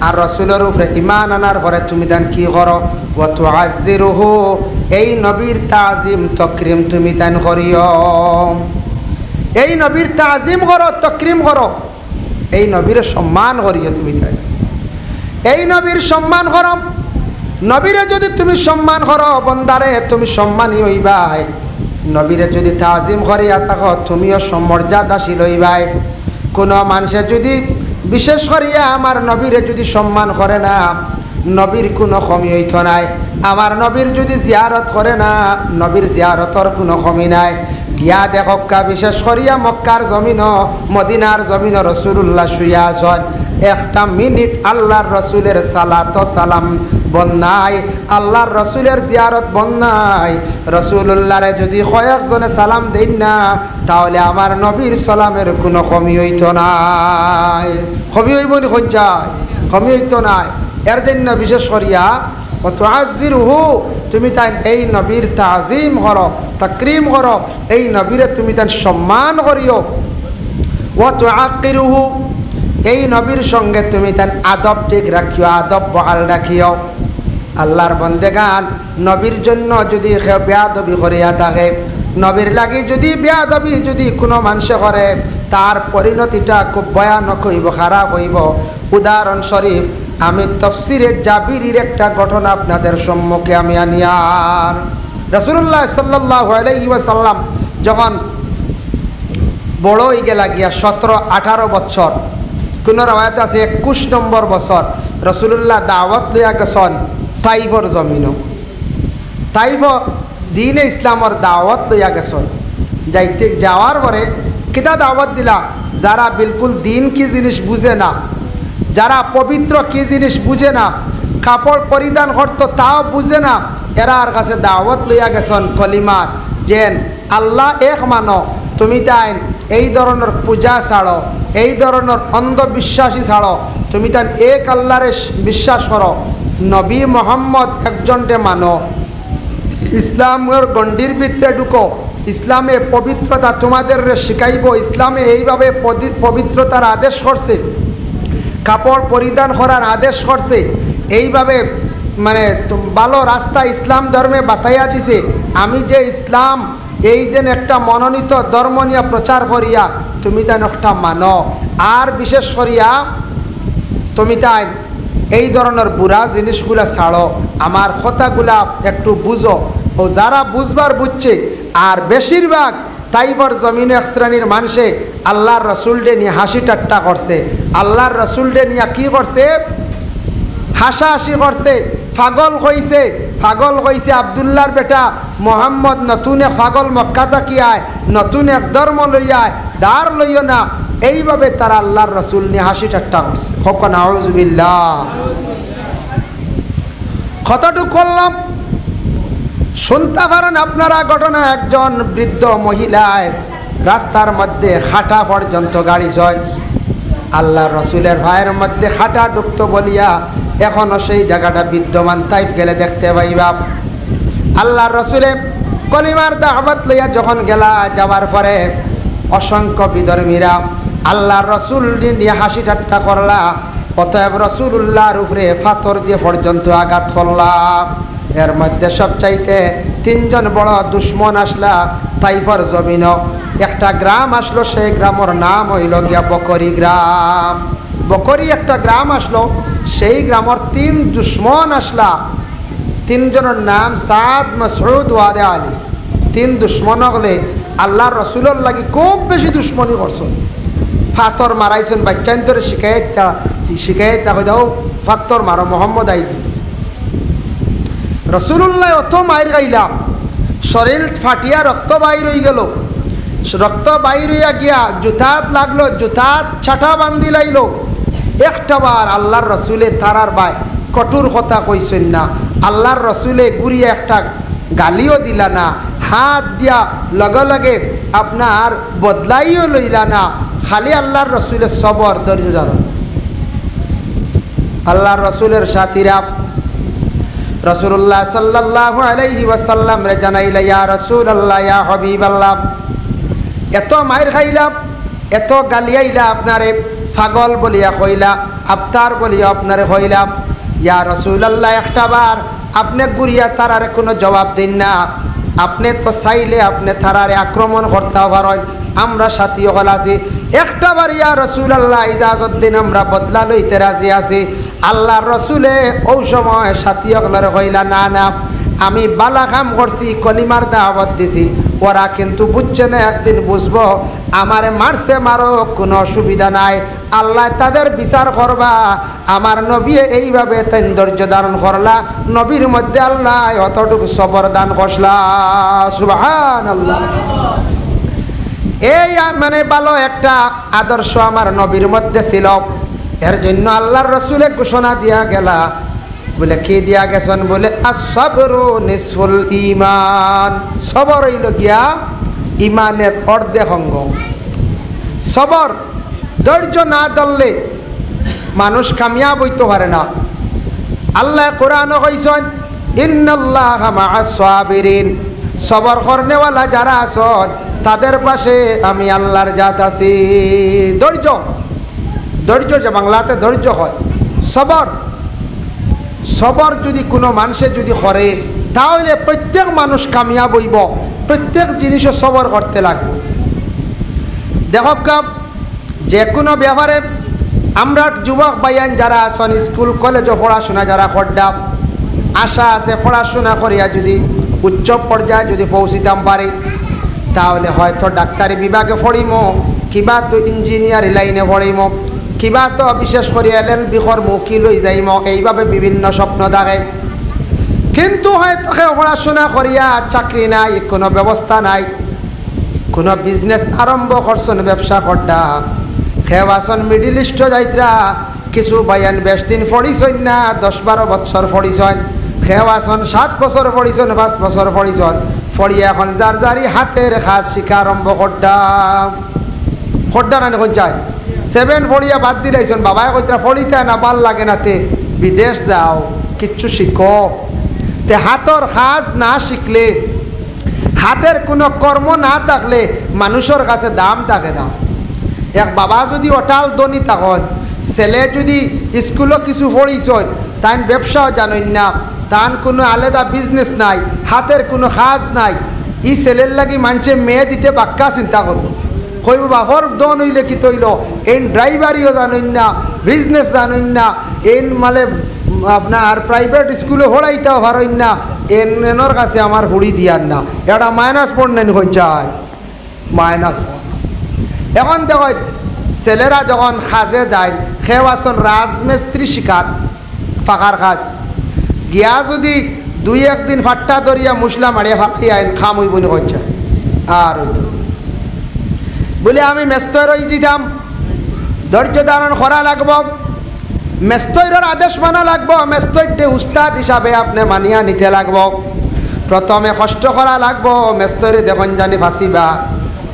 আর রসুলের উপরে ঈমান আনার পরে তুমি দেন কি করো, ওয়া তুআজ্জিরুহু, এই নবীর তাজিম তকরিম তুমি দেন করিও। এই নবীর তাজিম করো, তকরিম করো, এই নবীর সম্মান করিও তুমি তাই। এই নবীর সম্মান করো, নবীরে যদি তুমি সম্মান করো বন্দারে তুমি সম্মানী হইবাই। নবীরে যদি তাজিম করিয়া থাকো তুমিও মর্যাদাশীল হইবাই। কোনো মানুষে যদি বিশেষ করিয়া আমার নবীরে যদি সম্মান করে না, নবীর কোনো কমি হইত নাই। আমার নবীর যদি জিয়ারত করে না, নবীর জিয়ারতর কোনো কমি নাই। গিয়া দেখক্কা বিশেষ করিয়া মক্কার জমিন, মদিনার জমিন রসুল্লাহ শুইয়া আছেন, একটা মিনিট আল্লাহর রসুলের সালাত সালাম বন্যাই, আল্লাহর রসুলের জিয়ারত বন্যাই। রসুল্লাহরে যদি কয়েকজনে সালাম দেন না, তাহলে আমার নবীর সালামের কোনো কমি হইত নাই। কমি হইব নি কঞ্চায়? কমি হইত নাই। এর জন্য বিশেষ করিয়া তুআজ্জিরুহু, তুমি তাই এই নবীর তাজিম করো, তাকরিম করো, এই নবীরে তুমি তাই সম্মান করিও। ওয়া তুআক্কিরুহু, এই নবীর সঙ্গে তুমি তাই আদব ঠিক রাখিও, আদব বহাল রাখিও। আল্লাহর বন্দেগান নবীর জন্য যদি বেয়াদবি করিয়া থাকে, নবীর লাগি যদি বেয়াদবি যদি কোনো মানুষে করে, তার পরিণতিটা খুব ভয়ানক হইব, খারাপ হইব। উদাহরণস্বরূপ আমি তফসিরে জাবিরির একটা ঘটনা আপনাদের সম্মুখে আমি আনিয়ার। রাসূলুল্লাহ সাল্লাল্লাহু আলাইহি ওয়াসাল্লাম যখন বড় হয়ে গেলা গিয়া 17-18 বছর, কোনো রাওয়ায়াত আছে 21 নম্বর বছর রাসূলুল্লাহ দাওয়াত লইয়া গেছেন তাইফর জমিনও। তাইফ দ্বীনে ইসলামর দাওয়াত লইয়া গেছেন। যাওয়ার পরে কিতা দাওয়াত দিলা, যারা বিলকুল দিন কি জিনিস বুঝে না, যারা পবিত্র কি জিনিস বুঝে না, কাপড় পরিধান করতো তাও বুঝে না, এরার কাছে দাওয়াত লইয়া গেছেন কলিমার, যেন আল্লাহ এক মানো, তুমি তাই এই ধরনের পূজা ছাড়ো, এই ধরনের অন্ধবিশ্বাসী ছাড়ো, তুমি তাই এক আল্লাহরে বিশ্বাস করো, নবী মোহাম্মদ একজনকে মানো, ইসলামের গণ্ডির ভিতরে ঢুকো, ইসলামে পবিত্রতা তোমাদের শিখাইব, ইসলামে এইভাবে পবিত্রতার আদেশ করছে, কাপড় পরিধান করার আদেশ করছে, এইভাবে মানে ভালো রাস্তা ইসলাম ধর্মে বাতাইয়া দিছে। আমি যে ইসলাম এই যেন একটা মনোনীত ধর্ম নিয়ে প্রচার করিয়া তুমি তাই একটা মানো, আর বিশেষ করিয়া তুমি তাই এই ধরনের বুড়া জিনিসগুলা ছাড়ো, আমার কথাগুলা একটু বুঝো। ও যারা বুঝবার বুঝছে, আর বেশিরভাগ তাইফর জমিনে এক শ্রেণীর মানুষে আল্লাহর রসুলডে নিয়ে হাসি ঠাট্টা করছে, আল্লাহর রসুলডে নিয়ে কি করছে, হাসাহাসি করছে, পাগল কইছে, পাগল কইছে আবদুল্লাহর বেটা মোহাম্মদ নতুন এক পাগল মক্কা তাকিয়ায়, নতুন এক ধর্ম লইয়ায়, দাঁড় লইও না, এইভাবে তারা আল্লাহর রসুল নিয়ে হাসি ঠাট্টা করছে। হক নাউযুবিল্লাহ। কতটুকু করলাম শুনতে পারেন আপনারা ঘটনা। একজন বৃদ্ধ মহিলায় রাস্তার মধ্যে হাঁটা পর্যন্ত গাড়ি চয়, আল্লাহ রসুলের ভাইয়ের মধ্যে হাঁটা ঢুকতো বলিয়া এখনও সেই জায়গাটা বিদ্যমান, তাইফ গেলে দেখতে পাইবা। আল্লাহ রসুলে কলিমার দাওয়াত লইয়া যখন গেলা, যাওয়ার পরে অসংখ্য বিধর্মীরা আল্লাহ রসুল নিয়ে হাসি ঠাট্টা করলা, অতএব রসুল্লাহর উপরে পাথর দিয়ে পর্যন্ত আঘাত করলা। এর মধ্যে সবচাইতে 3 জন বড় দুশ্মন আসলা তাইফর জমিন। একটা গ্রাম আসলো, সেই গ্রামের নাম হইল গিয়া বকরি গ্রাম। বকরি একটা গ্রাম আসলো, সেই গ্রামের 3 দুশ্মন আসলা। 3 জনের নাম সাদ, মাসউদ, ওয়াদে আলী। 3 দুশ্মন হলে আল্লাহ রসুলের লাগি খুব বেশি দুশ্মনী করছেন, পাথর মারাইছেন। বাচ্চান ধরে শিখাইতা হয়ে দাও পাথর মারো, মোহাম্মদ আই গেছে। রসুল্লাহ অত মায়ের গাইলা, শরীর ফাটিয়া রক্ত বাইর হয়ে গেল। রক্ত বাইর হইয়া গিয়া জুতাত লাগলো, জুতাত ছাটা বান্ধি লাইল। একটা বার আল্লাহর রসুলে তারার ভাই কঠোর কথা কইছেন না, আল্লাহর রসুলে গুড়িয়া একটা গালিও দিলা না, হাত দিয়া লগে লগে আপনার বদলাইও লইলা না, খালি আল্লাহর রসুলের সবর ধৈর্য ধারণ। আল্লাহর রসুলের সাথীরা রসুল্লাহ সাল্লাল্লাহু আলাইহি ওয়াসাল্লাম রে জানাইলা, ইয়া রাসূলুল্লাহ, ইয়া হাবিবাল্লাহ, এত মায়ের খাইলাম, এত গালিয়াইলা, আপনারে পাগল বলিয়া কইলা, আফতার বলিয়া আপনারে কইলাম। ইয়া রাসূলুল্লাহ, একটা বার আপনি গুড়িয়া তারারে কোনো জবাব দিন না, আপনি তো চাইলে আপনি তারারে আক্রমণ করতে পারেন, আমরা সাথী হল আছি। একটা বার ইয়া রাসূলুল্লাহ ইজাজত দিন, আমরা বদলা লইতে রাজি আছি। আল্লাহর রসুলে ওই সময় সাথী হকলারে কইলা, না না, আমি বালা কাম করছি, কলিমার দাওয়াত দিছি, ওরা কিন্তু বুঝছে না, একদিন বুঝবো, আমারে মারছে মারো, কোনো অসুবিধা নাই, আল্লাহ তাদের বিচার করবা। আমার নবী এইভাবে তেন ধৈর্য ধারণ করলা, নবীর মধ্যে আল্লাহ অতটুকু সবর দান করলা। সুবহানাল্লাহ। এই মানে ভালো একটা আদর্শ আমার নবীর মধ্যে ছিল। এর জন্য আল্লাহর রসুলে ঘোষণা দিয়া গেলা, বলে কি দিয়া গেছেন, বলে as-sabru nisful ঈমান, সবর হইল গিয়া ইমানের অর্ধেক অঙ্গ। সবর, ধৈর্য না ধরলে মানুষ কামিয়াব হইতে পারে না। আল্লাহ কোরআনে কইছেন, ইন্নাল্লাহা মা'আস সাবিরিন, সবর করনেওয়ালা যারা আছেন তাদের পাশে আমি আল্লাহর জাত আছি। ধৈর্য, ধৈর্য যে বাংলাতে ধৈর্য হয়, সবর। সবর যদি কোনো মানুষে যদি করে, তাহলে প্রত্যেক মানুষ কামিয়াব হইব, প্রত্যেক জিনিসও সবর করতে লাগবে। দেখো যে কোনো ব্যাপারে আমরা যুবক ভাইয়ান যারা আছেন, স্কুল কলেজে পড়াশোনা যারা করতাম, আশা আছে পড়াশোনা করিয়া যদি উচ্চ পর্যায়ে যদি পৌঁছিতাম পারি, তাহলে হয়তো ডাক্তারি বিভাগে পড়িম, কিবা তো ইঞ্জিনিয়ারি লাইনে পড়িম, কিবা তো বিশেষ করে LLB করমু কি লই যাইম, এইভাবে বিভিন্ন স্বপ্ন দেখে। কিন্তু হয়তো পড়াশোনা করিয়া চাকরি নাই, কোনো ব্যবস্থা নাই, কোনো বিজনেস আরম্ভ করছেন, ব্যবসা করডা খেবাসন মিডিল ইস্ট যাইত্রা কিছু বায়ান বেশ দিন পড়িছন না, 10-12 বছর পড়িছন, খেবাসন 7 বছর পড়িছন, 5 বছর পড়িছন, পড়িয়া এখন যার যারি হাতের কাজ শিখা আরম্ভ করডা না এখন চাই 7 পড়িয়া বাদ দিলাইছন। বাবাই কইতরা পড়িতে না ভাল লাগে নাতে বিদেশ যাও কিচ্ছু শিখো। তে হাতর কাজ না শিখলে, হাতের কোনো কর্ম না থাকলে মানুষের কাছে দাম থাকে না। এক বাবা যদি অটাল ধনী তখন ছেলে যদি স্কুলও কিছু পড়িছন, তাই ব্যবসাও জানেন না, তার কোনো আলাদা বিজনেস নাই, হাতের কোনো কাজ নাই, ই ছেলের লাগি মানুষে মেয়ে দিতে বাক্কা চিন্তা করব। কইব বাপর দন হইলে কি তৈল, এন ড্রাইভারিও জানেন না, বিজনেস জানেন না, এন মানে আপনার প্রাইভেট স্কুলে হড়াইতেও পারেন না, এনের কাছে আমার হুড়ি দিয়ার না, এটা মাইনাস পড়নেন হয়ে যায় মাইনাস। এখন দেখ ছেলেরা যখন কাজে যায়, খেওয়াছন রাজমিস্ত্রি শিকার পাকার কাজ গিয়া যদি 2-1 দিন ফাট্টা ধরিয়া মুসলা মারিয়া ফাটিয়ে আইন খাম হইব নি হচ্ছে আর হইত বলে আমি মেস্তর হয়ে যেতাম, ধৈর্য ধারণ করা লাগব, মেস্তরের আদেশ মানা লাগব, মেস্তরটে উস্তাদ হিসাবে আপনি মানিয়া নিতে লাগব, প্রথমে কষ্ট করা লাগব, মেস্তরে দেখুন জানি ফাঁসিবা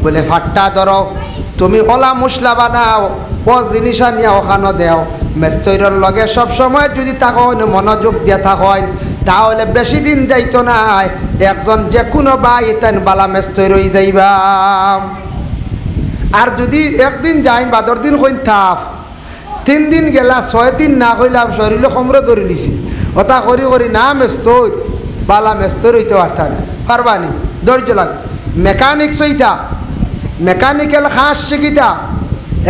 বলে ফাট্টা ধরো, তুমি ওলা মশলা বানাও, ও জিনিসা নিয়ে ওখানো দেও, মেস্তরের লগে সবসময় যদি তখন মনোযোগ দিয়ে থাকেন তাহলে বেশি দিন যাইতো না, একজন যে কোনো বাই তেন বালা মেস্তর হয়ে যাইবা। আর যদি একদিন যাই বাদর দিন কইন থাপ, 3 দিন গেলা 6 দিন না কইলাম শরীরে সমরে ধরে দিছি, ওটা করি করি না মেস্তর বালা মেস্তর হইতে পারতা না, পারবানি, ধৈর্য লাগবে। মেকানিক্স হইতা, মেকানিক্যাল খাস শিখিতা,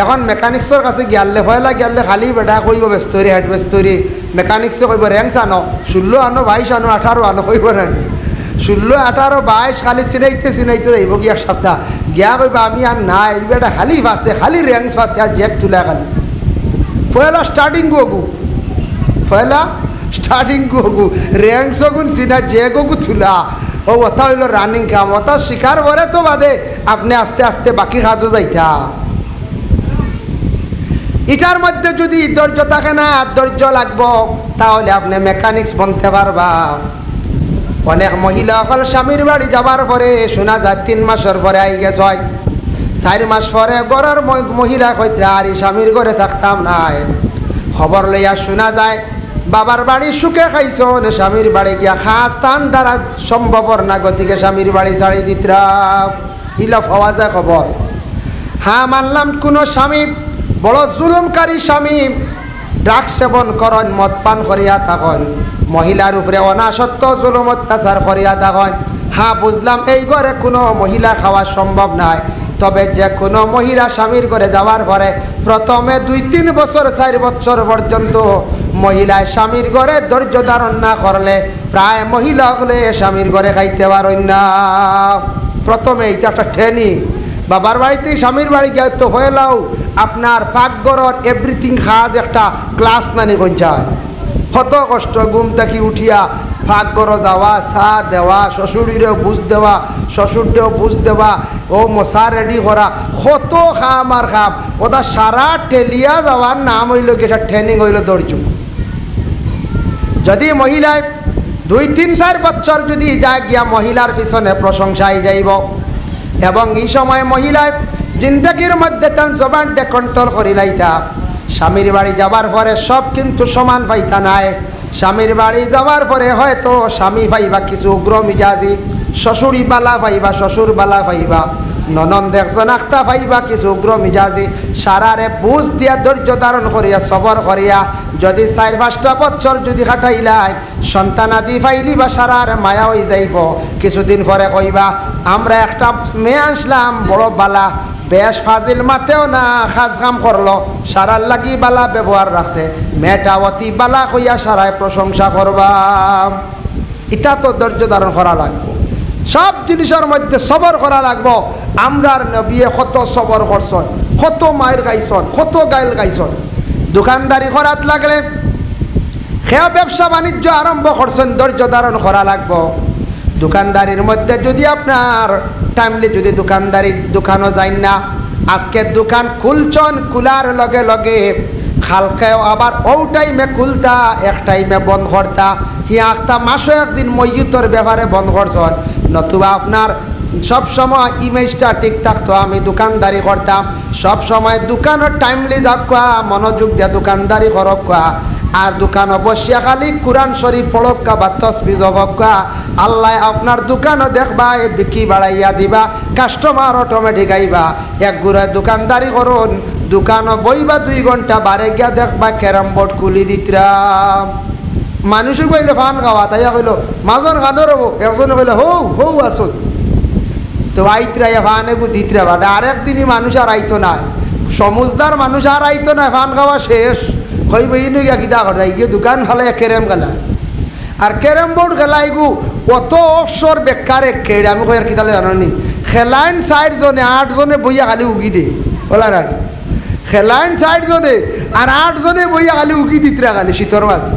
এখন মেকানিক্সর কাছে গিয়ালে হয়লা গিয়ালে খালি বেটা কইব মেস্তরি হেড মেস্তরি, মেকানিক্সে কইব র্যাঙ্কস আনো 16 আনো 22 আনো 18 আনো কইব না, 16 18 22 খালি চিনাইতে যাইব গিয়া সপ্তাহ গিয়া কইবা আমি আর নাই বেটা খালি ফাঁসে, খালি র্যাঙ্কস ফাঁসে আর জেক তুলা খালি পয়লা স্টার্টিং গগু র্যাঙ্কস গুণ চিনা জে গগু তুলা, ও ওটা হইল রানিং কাম, ওটা শিকার করে তো বাদে আপনি আস্তে আস্তে বাকি কাজও যাইতা। এটার মধ্যে যদি ধৈর্য থাকে না, ধৈর্য লাগবো, তাহলে আপনি মেকানিক্স বনতে পারবা। অনেক মহিলা সকল স্বামীর বাড়ি যাবার পরে শোনা যায় 3 মাসের পরে আই গেছ, 4 মাস পরে ঘরের মহিলা কইত্রা আর স্বামীর ঘরে থাকতাম নাই, খবর লইয়া শোনা যায় বাবার বাড়ি সুখে খাইছ, স্বামীর বাড়ি গিয়া খাস তান দ্বারা সম্ভবর না, গতিকে স্বামীর বাড়ি ছাড়ি দিতরা, ইলাফ হওয়া যায় খবর। হ্যাঁ মানলাম কোনো স্বামী বড় জুলুমকারী স্বামী, ড্রাগ সেবন করেন, মদ পান করিয়া থাকেন, মহিলার উপরে অনাসত্য জুলুম অত্যাচার করিয়া থাকেন, হ্যাঁ বুঝলাম এই ঘরে কোনো মহিলা খাওয়া সম্ভব নয়, তবে যে কোনো মহিলা স্বামীর ঘরে যাওয়ার পরে প্রথমে 2-3 বছর 4 বছর পর্যন্ত মহিলায় স্বামীর ঘরে ধৈর্য ধারণ না করলে প্রায় মহিলা হলে স্বামীর ঘরে খাইতে পারেন না। প্রথমে এটা একটা ট্রেনিং, বাবার বাড়িতে স্বামীর বাড়ি গিয়ে তো হয়ে লাও আপনার পাকঘরের এভরিথিং খাজ একটা ক্লাস নানি কঞ্চায়, কত কষ্ট ঘুম থেকে উঠিয়া পাকঘর যাওয়া, চা দেওয়া, শ্বশুরেও বুঝ দেওয়া, শ্বশুরদেও বুঝ দেওয়া, ও মশা রেডি করা, কত খাম আর খাম, ওটা সারা টেলিয়া যাওয়ার নাম হইল কি এটা ট্রেনিং হইল ধৈর্য। যদি মহিলায় 2-3-4 বছর যদি যা গিয়া মহিলার পিছনে প্রশংসায় যাইব, এবং এই সময় মহিলায় জিন্দগির মধ্যে তার জবানটা কন্ট্রোল করিলাইতা, স্বামীর বাড়ি যাবার পরে সব কিন্তু সমান পাইতা নাই, স্বামীর বাড়ি যাওয়ার পরে হয়তো স্বামী পাইবা কিছু উগ্র মিজাজি, শ্বশুরি বালা পাইবা, শ্বশুর বালা পাইবা, ননদ একজন আখতা পাইবা কিছু উগ্র মিজাজি, সারারে বুঝ দিয়া ধৈর্য ধারণ করিয়া সবর করিয়া যদি 4-5টা বছর যদি খাটাইলাই সন্তানাদি পাইলি বা সারার মায়া হয়ে যাইব, কিছুদিন পরে কইবা আমরা একটা মেয়ে আসলাম বড় বালা, বেশ ফাজিল মাতেও না, খাজ কাম করলো, সারার লাগি বালা ব্যবহার রাখছে, মেয়েটা অতি বালা কইয়া সারায় প্রশংসা করবা। এটা তো ধৈর্য ধারণ করা লাগবে। সব জিনিসের মধ্যে সবর করা লাগবো। আমরার নবী কত সবর করছন, কত মায়ের গাইছন, কত গাইল গাইছন। দোকানদারি করাত লাগলে খেয়া ব্যবসা বাণিজ্য আরম্ভ করছেন, ধৈর্য ধারণ করা লাগবো। দোকানদারির মধ্যে যদি আপনার টাইমলি যদি দোকানও যায় না, আজকে দোকান খুলছন, খোলার লগে লগে খালকেও আবার ও টাইমে খুলতা, এক টাইমে বন্ধ করতা, একটা মাসও একদিন ময়ূতর ব্যাপারে বন্ধ করছন। নতুবা আপনার সব সময় ইমেজটা ঠিক থাকতো, আমি দোকানদারি করতাম, সব সময় দোকানের টাইমলি যাক, মনোযোগ দিয়া দোকানদারি করক, আর দোকান বসিয়া খালি কুরআন শরীফ পড়ক বা তসবিহ জপক, আল্লাহ আপনার দোকানও দেখবা, বিক্রি বাড়াইয়া দিবা, কাস্টমার অটোমেটিক আইবা। এক গুড়ে দোকানদারি করুন, দোকানও বইবা 2 ঘন্টা, বারে গিয়া দেখবা ক্যারাম বোর্ড খুলি দিতরাম। মানুষও কইলে ফান খাওয়া, তাইয়া কইল মাজন গানো রব, একজনে কইলে হৌ হৌ আসুন, তো আইতরা ফান এগু দিতরা বাটে। আরেকদিনই মানুষ আর আইতো না, সমুজদার মানুষ আর আইতো না, ফান খাওয়া শেষ। কইব ইনু গিয়া কিতা করতা, ইয়ে দোকান খালাই ক্যারেম খেলা, আর ক্যারেম বোর্ড খেলাই গু অত অবসর বেকারে খেড়ে। আমি কই আর কিতালে জানি খেলাইন 4 জনে 8 জনে বইয়া খালি উগি দে, বলার আর খেলাইন 4 জনে আর 8 জনে বইয়া খালি উগি দিতরা, খালি শীতর মাঝে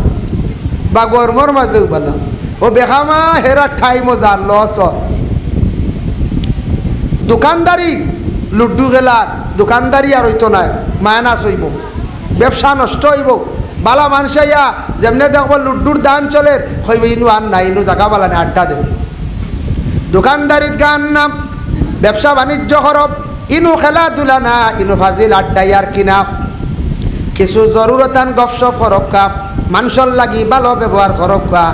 বা গরমর মাঝে বলা ও বেখামা হেরা ঠাই মজা লস। দোকানদারি লুড্ডু খেলা, দোকানদারি আর হইতো না, মায়নাস হইব, ব্যবসা নষ্ট হইব। বালা মানুষ আইয়া যেমনে দেখব লুড্ডুর দান চলে, হইব ইনু আর নাই, ইনু জাগা বালা না, আড্ডা দে। দোকানদারির গান না, ব্যবসা বাণিজ্য করব, ইনু খেলাধুলা না, ইনু ফাজিল আড্ডাই আর কিনা। কিছু জরুরতান গপসপ করক্কা, মানুষের লাগি ভালো ব্যবহার করক্কা,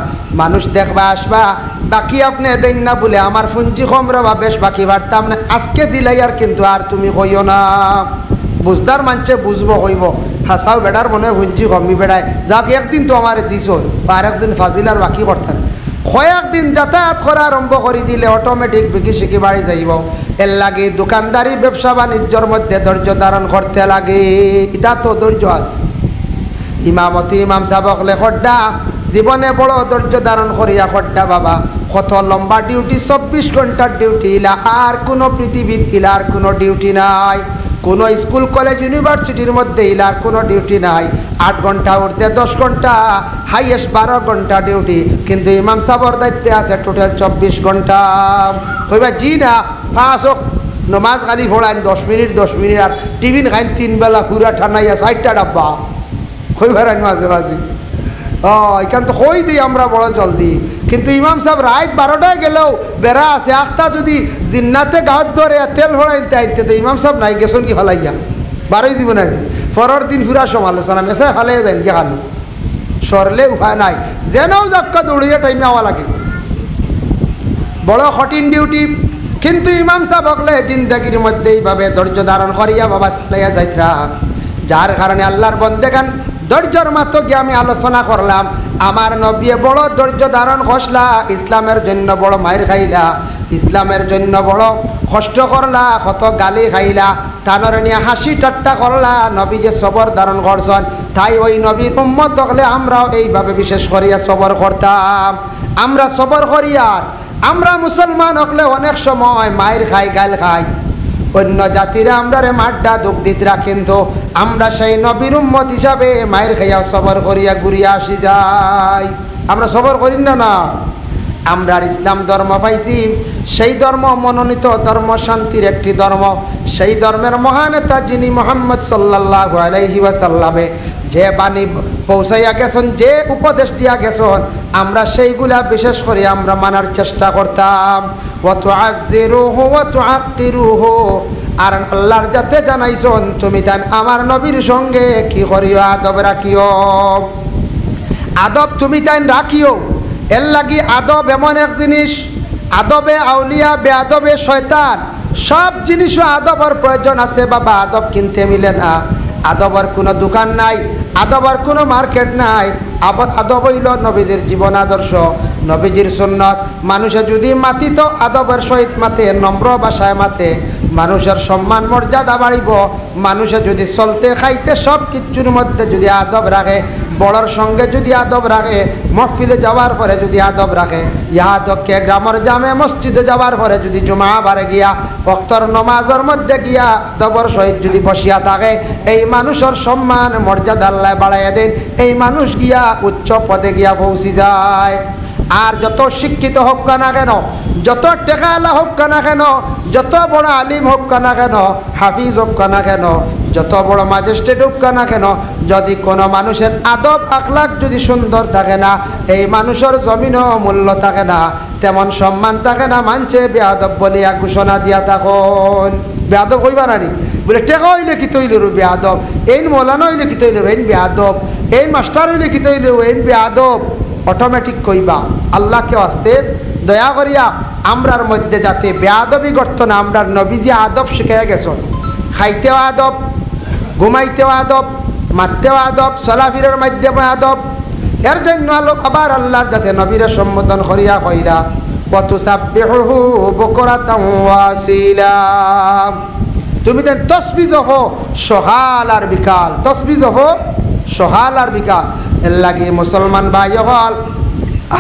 মানুষ দেখবা আসবা, বাকি আপনি দেন না বলে আমার পুঞ্জি কম রবা, বেশ বাকি বাড়তাম না, আজকে দিলাই আর কিন্তু আর তুমি কইও না। বুঝদার মানছে বুঝবো, কইব হাসাও বেড়ার মনে পুঞ্জি কমি বেড়ায়, যাক একদিন তো আমার দিস, আর একদিন ফাজিল আর বাকি করতেন। কয়েকদিন যাতায়াত করা আরম্ভ করে দিলে অটোমেটিক বিকি শিখি বাড়ি যাইব। এর লাগে দোকানদারি ব্যবসা বাণিজ্যর মধ্যে ধৈর্য ধারণ করতে লাগে। এটা তো ধৈর্য আছে। ইমামতি ইমাম সাহেব হলে খড্ডা জীবনে বড় ধৈর্য ধারণ করিয়া খড্ডা বাবা, কত লম্বা ডিউটি, 24 ঘন্টার ডিউটি, ইলা আর কোনো পৃথিবীর ইলার কোনো ডিউটি নাই, কোনো স্কুল কলেজ ইউনিভার্সিটির মধ্যে ইলার কোনো ডিউটি নাই। 8 ঘন্টা উঠতে 10 ঘন্টা, হাইয়েস্ট 12 ঘন্টা ডিউটি, কিন্তু ইমাম সাহেবের দায়িত্বে আছে টোটাল 24 ঘন্টা। কইবা জি না, 5 ওয়াক্ত নমাজ খালি পড়াইন 10 মিনিট 10 মিনিট, আর টিফিন খাইন 3 বেলা পুরা ঠান্ডাইয়া 60টা ডাব্বা কইবার মাঝে মাঝে। এখান তো কই দিই আমরা বড় জলদি, কিন্তু ইমাম সাহেব রাত 12টায় গেলেও বেড়া আছে, আখতা যদি জিন্নাতে গাঁত ধরে তেল ভরাইতে আইতে, তো ইমাম সাহেব নাই গেছন কি ফালাইয়া 12ই জীবন আনি, পরের দিন ফিরা সমালোচনা মেসে ফালাই দেন কি খানো, সরলে উপায় নাই, যেনও যাক্কা দৌড়িয়ে টাইমে আওয়া লাগে। বড় কঠিন ডিউটি, কিন্তু ইমাম সাহেব হকলে জিন্দগির মধ্যে এইভাবে ধৈর্য ধারণ করিয়া বাবা চালাইয়া যাইতরা, যার কারণে আল্লাহর বন্দেগান ধৈর্যর মাত্র গিয়ে আমি আলোচনা করলাম। আমার নবী বড় ধৈর্য ধারণ করলা, ইসলামের জন্য বড় মায়ের খাইলা, ইসলামের জন্য বড় কষ্ট করলা, কত গালি খাইলা, তানরে নিয়ে হাসি ঠাট্টা করলা, নবী যে সবর ধারণ করছেন, তাই ওই নবীর উম্মত হলে আমরাও এইভাবে বিশেষ করিয়া সবর করতাম। আমরা সবর করিয়ার, আমরা মুসলমান হকলে অনেক সময় মায়ের খাই, গাল খাই, অন্য জাতিরা আমরা মাড্ডা দুঃখ দিতরা, কিন্তু আমরা সেই নবীর উম্মত হিসাবে মায়ের খাইয়া সবর করিয়া ঘুরিয়া আসি যাই। আমরা সবর করি না না, আমরা ইসলাম ধর্ম পাইছি, সেই ধর্ম মনোনীত ধর্ম, শান্তির একটি ধর্ম, সেই ধর্মের মহানেতা যিনি মুহাম্মদ সাল্লাল্লাহু আলাইহি ওয়াসাল্লামে যে বাণী পৌঁছাইয়া গেছেন, যে উপদেশ দিয়া গেছেন, আমরা সেইগুলা বিশেষ করে আমরা মানার চেষ্টা করতাম। ওয়া তুআজ্জিরুহু ওয়া তুআক্কিরুহু, আর আল্লাহর যাতে জানাইছেন তুমি তান আমার নবীর সঙ্গে কি করিও, আদব রাখিও, আদব তুমি তান রাখিও। এর লাগি আদব এমন এক জিনিস, আদবে আউলিয়া বেআদবে শয়তান, সব জিনিসও আদবের প্রয়োজন আছে বাবা, আদব কিনতে মিলে না, আদবের কোনো দোকান নাই, আদবের কোনো মার্কেট নাই। আদব হইল নবীজির জীবন আদর্শ, নবীজির সুন্নত। মানুষে যদি মাতিত আদবের সহিত মাতে, নম্র ভাষায় মাতে, মানুষের সম্মান মর্যাদা বাড়িব। মানুষে যদি চলতে খাইতে সব কিছুর মধ্যে যদি আদব রাখে, বড়র সঙ্গে যদি আদব রাখে, মহফিলে যাওয়ার পরে যদি আদব রাখে, ইহাদকে গ্রামের জামে মসজিদে যাওয়ার পরে যদি জুমা বারে গিয়া ওয়াক্তর নমাজের মধ্যে গিয়া আদবর সহিত যদি বসিয়া থাকে, এই মানুষের সম্মান মর্যাদা আল্লাহ বাড়াইয়া দেন, এই মানুষ গিয়া উচ্চ পদে গিয়া পৌঁছি যায়। আর যত শিক্ষিত হোক না কেন, যত টেকালা হোক না কেন, যত বড় আলিম হোক না কেন, হাফিজ হোক না কেন, যত বড় ম্যাজিস্ট্রেট হোক না কেন, যদি কোনো মানুষের আদব আখলাক যদি সুন্দর থাকে না, এই মানুষের জমিনও মূল্য থাকে না, তেমন সম্মান থাকে না। মানছে বেয়াদব বলিয়া ঘোষণা দিয়া তখন বেয়াদব কইবা নানি বলে টেকা হইলে কি তৈল বেয়াদব, এই মৌলানা হইলে কি তৈল এই বেয়াদব, এই মাস্টার হইলে কি তৈল এই বেয়াদব, অটোমেটিক কইবা। আল্লাহকে আসতে দয়া করিয়া আমরার মধ্যে যাতে বেয়াদবি করত না। আমরার নবীজি আদব শিখাইয়া গেছেন, খাইতেও আদব, ঘুমাইতেও আদব, মারতেও আদব, চলাফিরের মাধ্যমে আদব। এর জন্য আলো আবার আল্লাহর যাতে নবীরে সম্বোধন করিয়া কইরা ওয়াতুসাব্বিহুহু বুকরাতাও ওয়াসিলা। তুমি দেন তসবিহ হো সকাল আর বিকাল, তসবিহ হো সকাল আর বিকাল। এর লাগে মুসলমান ভাই হল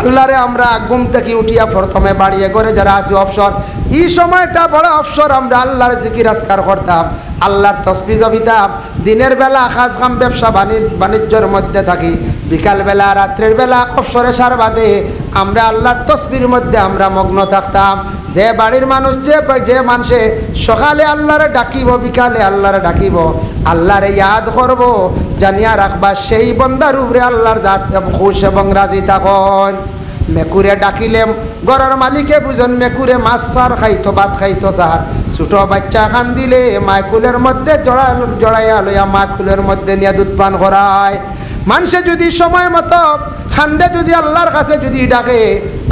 আল্লাহরে আমরা ঘুম থেকে উঠিয়া প্রথমে বাড়িয়ে করে যারা আছি অবসর, এই সময়টা বড় অবসর, আমরা আল্লাহর জিকির আজকার করতাম, আল্লাহর তসবিহ জপিতাম। দিনের বেলা কাজ কাম ব্যবসা বাণিজ্যের মধ্যে থাকি, বিকালবেলা রাত্রের বেলা অবসরে সার বাদে আমরা আল্লাহর তসবির মধ্যে আমরা মগ্ন থাকতাম। যে বাড়ির মানুষ যে মানুষে সকালে আল্লাহরে ডাকিব, বিকালে আল্লাহরে ডাকিব, আল্লাহরে ইয়াদ করব, জানিয়া রাখবা সেই বন্দার উপরে আল্লাহর জাত খুশ এবং রাজি তখন। মেকুরে ডাকিলে ঘরের মালিকে বুঝন মেকুরে মাছ সার খাইতো, ভাত খাইতো সার। ছোট বাচ্চা খান দিলে মাইকুলের মধ্যে জড়াইয়া লইয়া মাইকুলের মধ্যে নিয়ে দুধ পান করায়। মানুষে যদি সময় মতো খান্দে যদি আল্লাহর কাছে যদি ডাকে,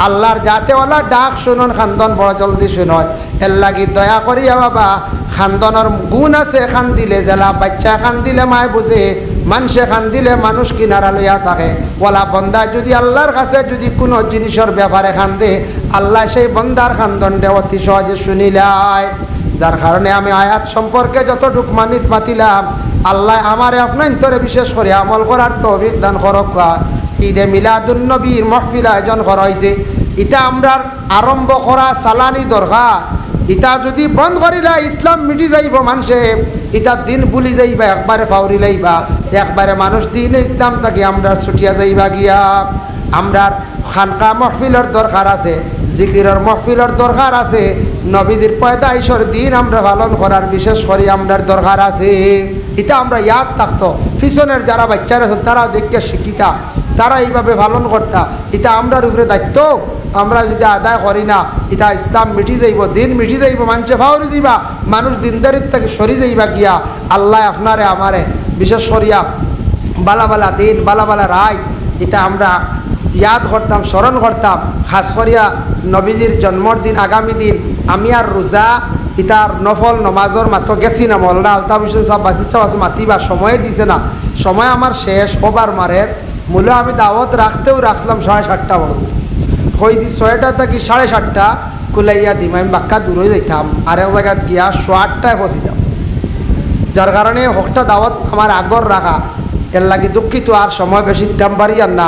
আল্লাহর জাতেওয়ালা ডাক শুনুন, খান্দন বড় জলদি শুনয়। এর লাগি দয়া করিয়া বাবা খান্দনের গুণ আছে, খান দিলে জেলা বাচ্চা খান দিলে মায় বুঝে, মানুষে খান দিলে মানুষ কিনারা লইয়া থাকে। ওলা বন্দা যদি আল্লাহর কাছে যদি কোনো জিনিসের ব্যাপারে খান্দে, আল্লাহ সেই বন্দার খান্দনটা অতি সহজে শুনিলায়। যার কারণে আমি আয়াত সম্পর্কে যতটুক মাতিলাম, আল্লাহ আমারে আপনার তোরে বিশেষ করে আমল করার তৌফিক দান করক। ঈদে মিলাদুন নবীর মাহফিল আয়োজন করা হয়েছে, এটা আমরা আরম্ভ করা সালানি দরকার। ইটা যদি বন্ধ করিলা ইসলাম মিটি যাইব, মানুষে ইটার দিন ভুলি যাইবা, একবারে পাউরি লাইবা, একবারে মানুষ দিন ইসলাম তাকে আমরা ছুটিয়া যাইবা গিয়া। আমরা খানকা মাহফিলের দরকার আছে, জিকিরের মাহফিলের দরকার আছে, নবীদের পয়দাইশের দিন আমরা পালন করার বিশেষ করে আমরা দরকার আছে। এটা আমরা ইয়াদ থাকতো, পিছনের যারা বাচ্চারা আছেন তারা দেখে শিক্ষিতা, তারা এইভাবে পালন করতা। এটা আমরার উপরে দায়িত্ব, আমরা যদি আদায় করি না, এটা ইসলাম মিটি যাইব, দিন মিটি যাইব, মানুষে ফাউরি যাইবা, মানুষ দিনদারির থেকে সরি যাইবা গিয়া। আল্লাহ আপনারে আমারে বিশেষ করিয়া বালা বালা দিন, বালা বালা রায়, এটা আমরা ইয়াদ করতাম, স্মরণ করতাম। খাস করিয়া নবীজির জন্মর দিন, আগামী দিন আমি আর রোজা ইতার নফল নমাজর মাত্র গেছি না, মৌলানা আলতাফ হোসেন সাহেব বাসির সাহেব মাতিবার সময় দিছে না, সময় আমার শেষ ওবার মারের মূল্য। আমি দাওয়াত রাখতেও রাখলাম 7:30 পর্যন্ত, হয়েছি 6টা থেকে 7:30 কুলাইয়া দিম। আমি বাক্কা দূরে যাইতাম, আরেক জায়গায় গিয়া 8:30 পৌঁছিতাম। যার কারণে হকটা দাওয়াত আমার আগর রাখা, এর লাগে দুঃখিত, আর সময় বেশি দিতাম পারি আর না।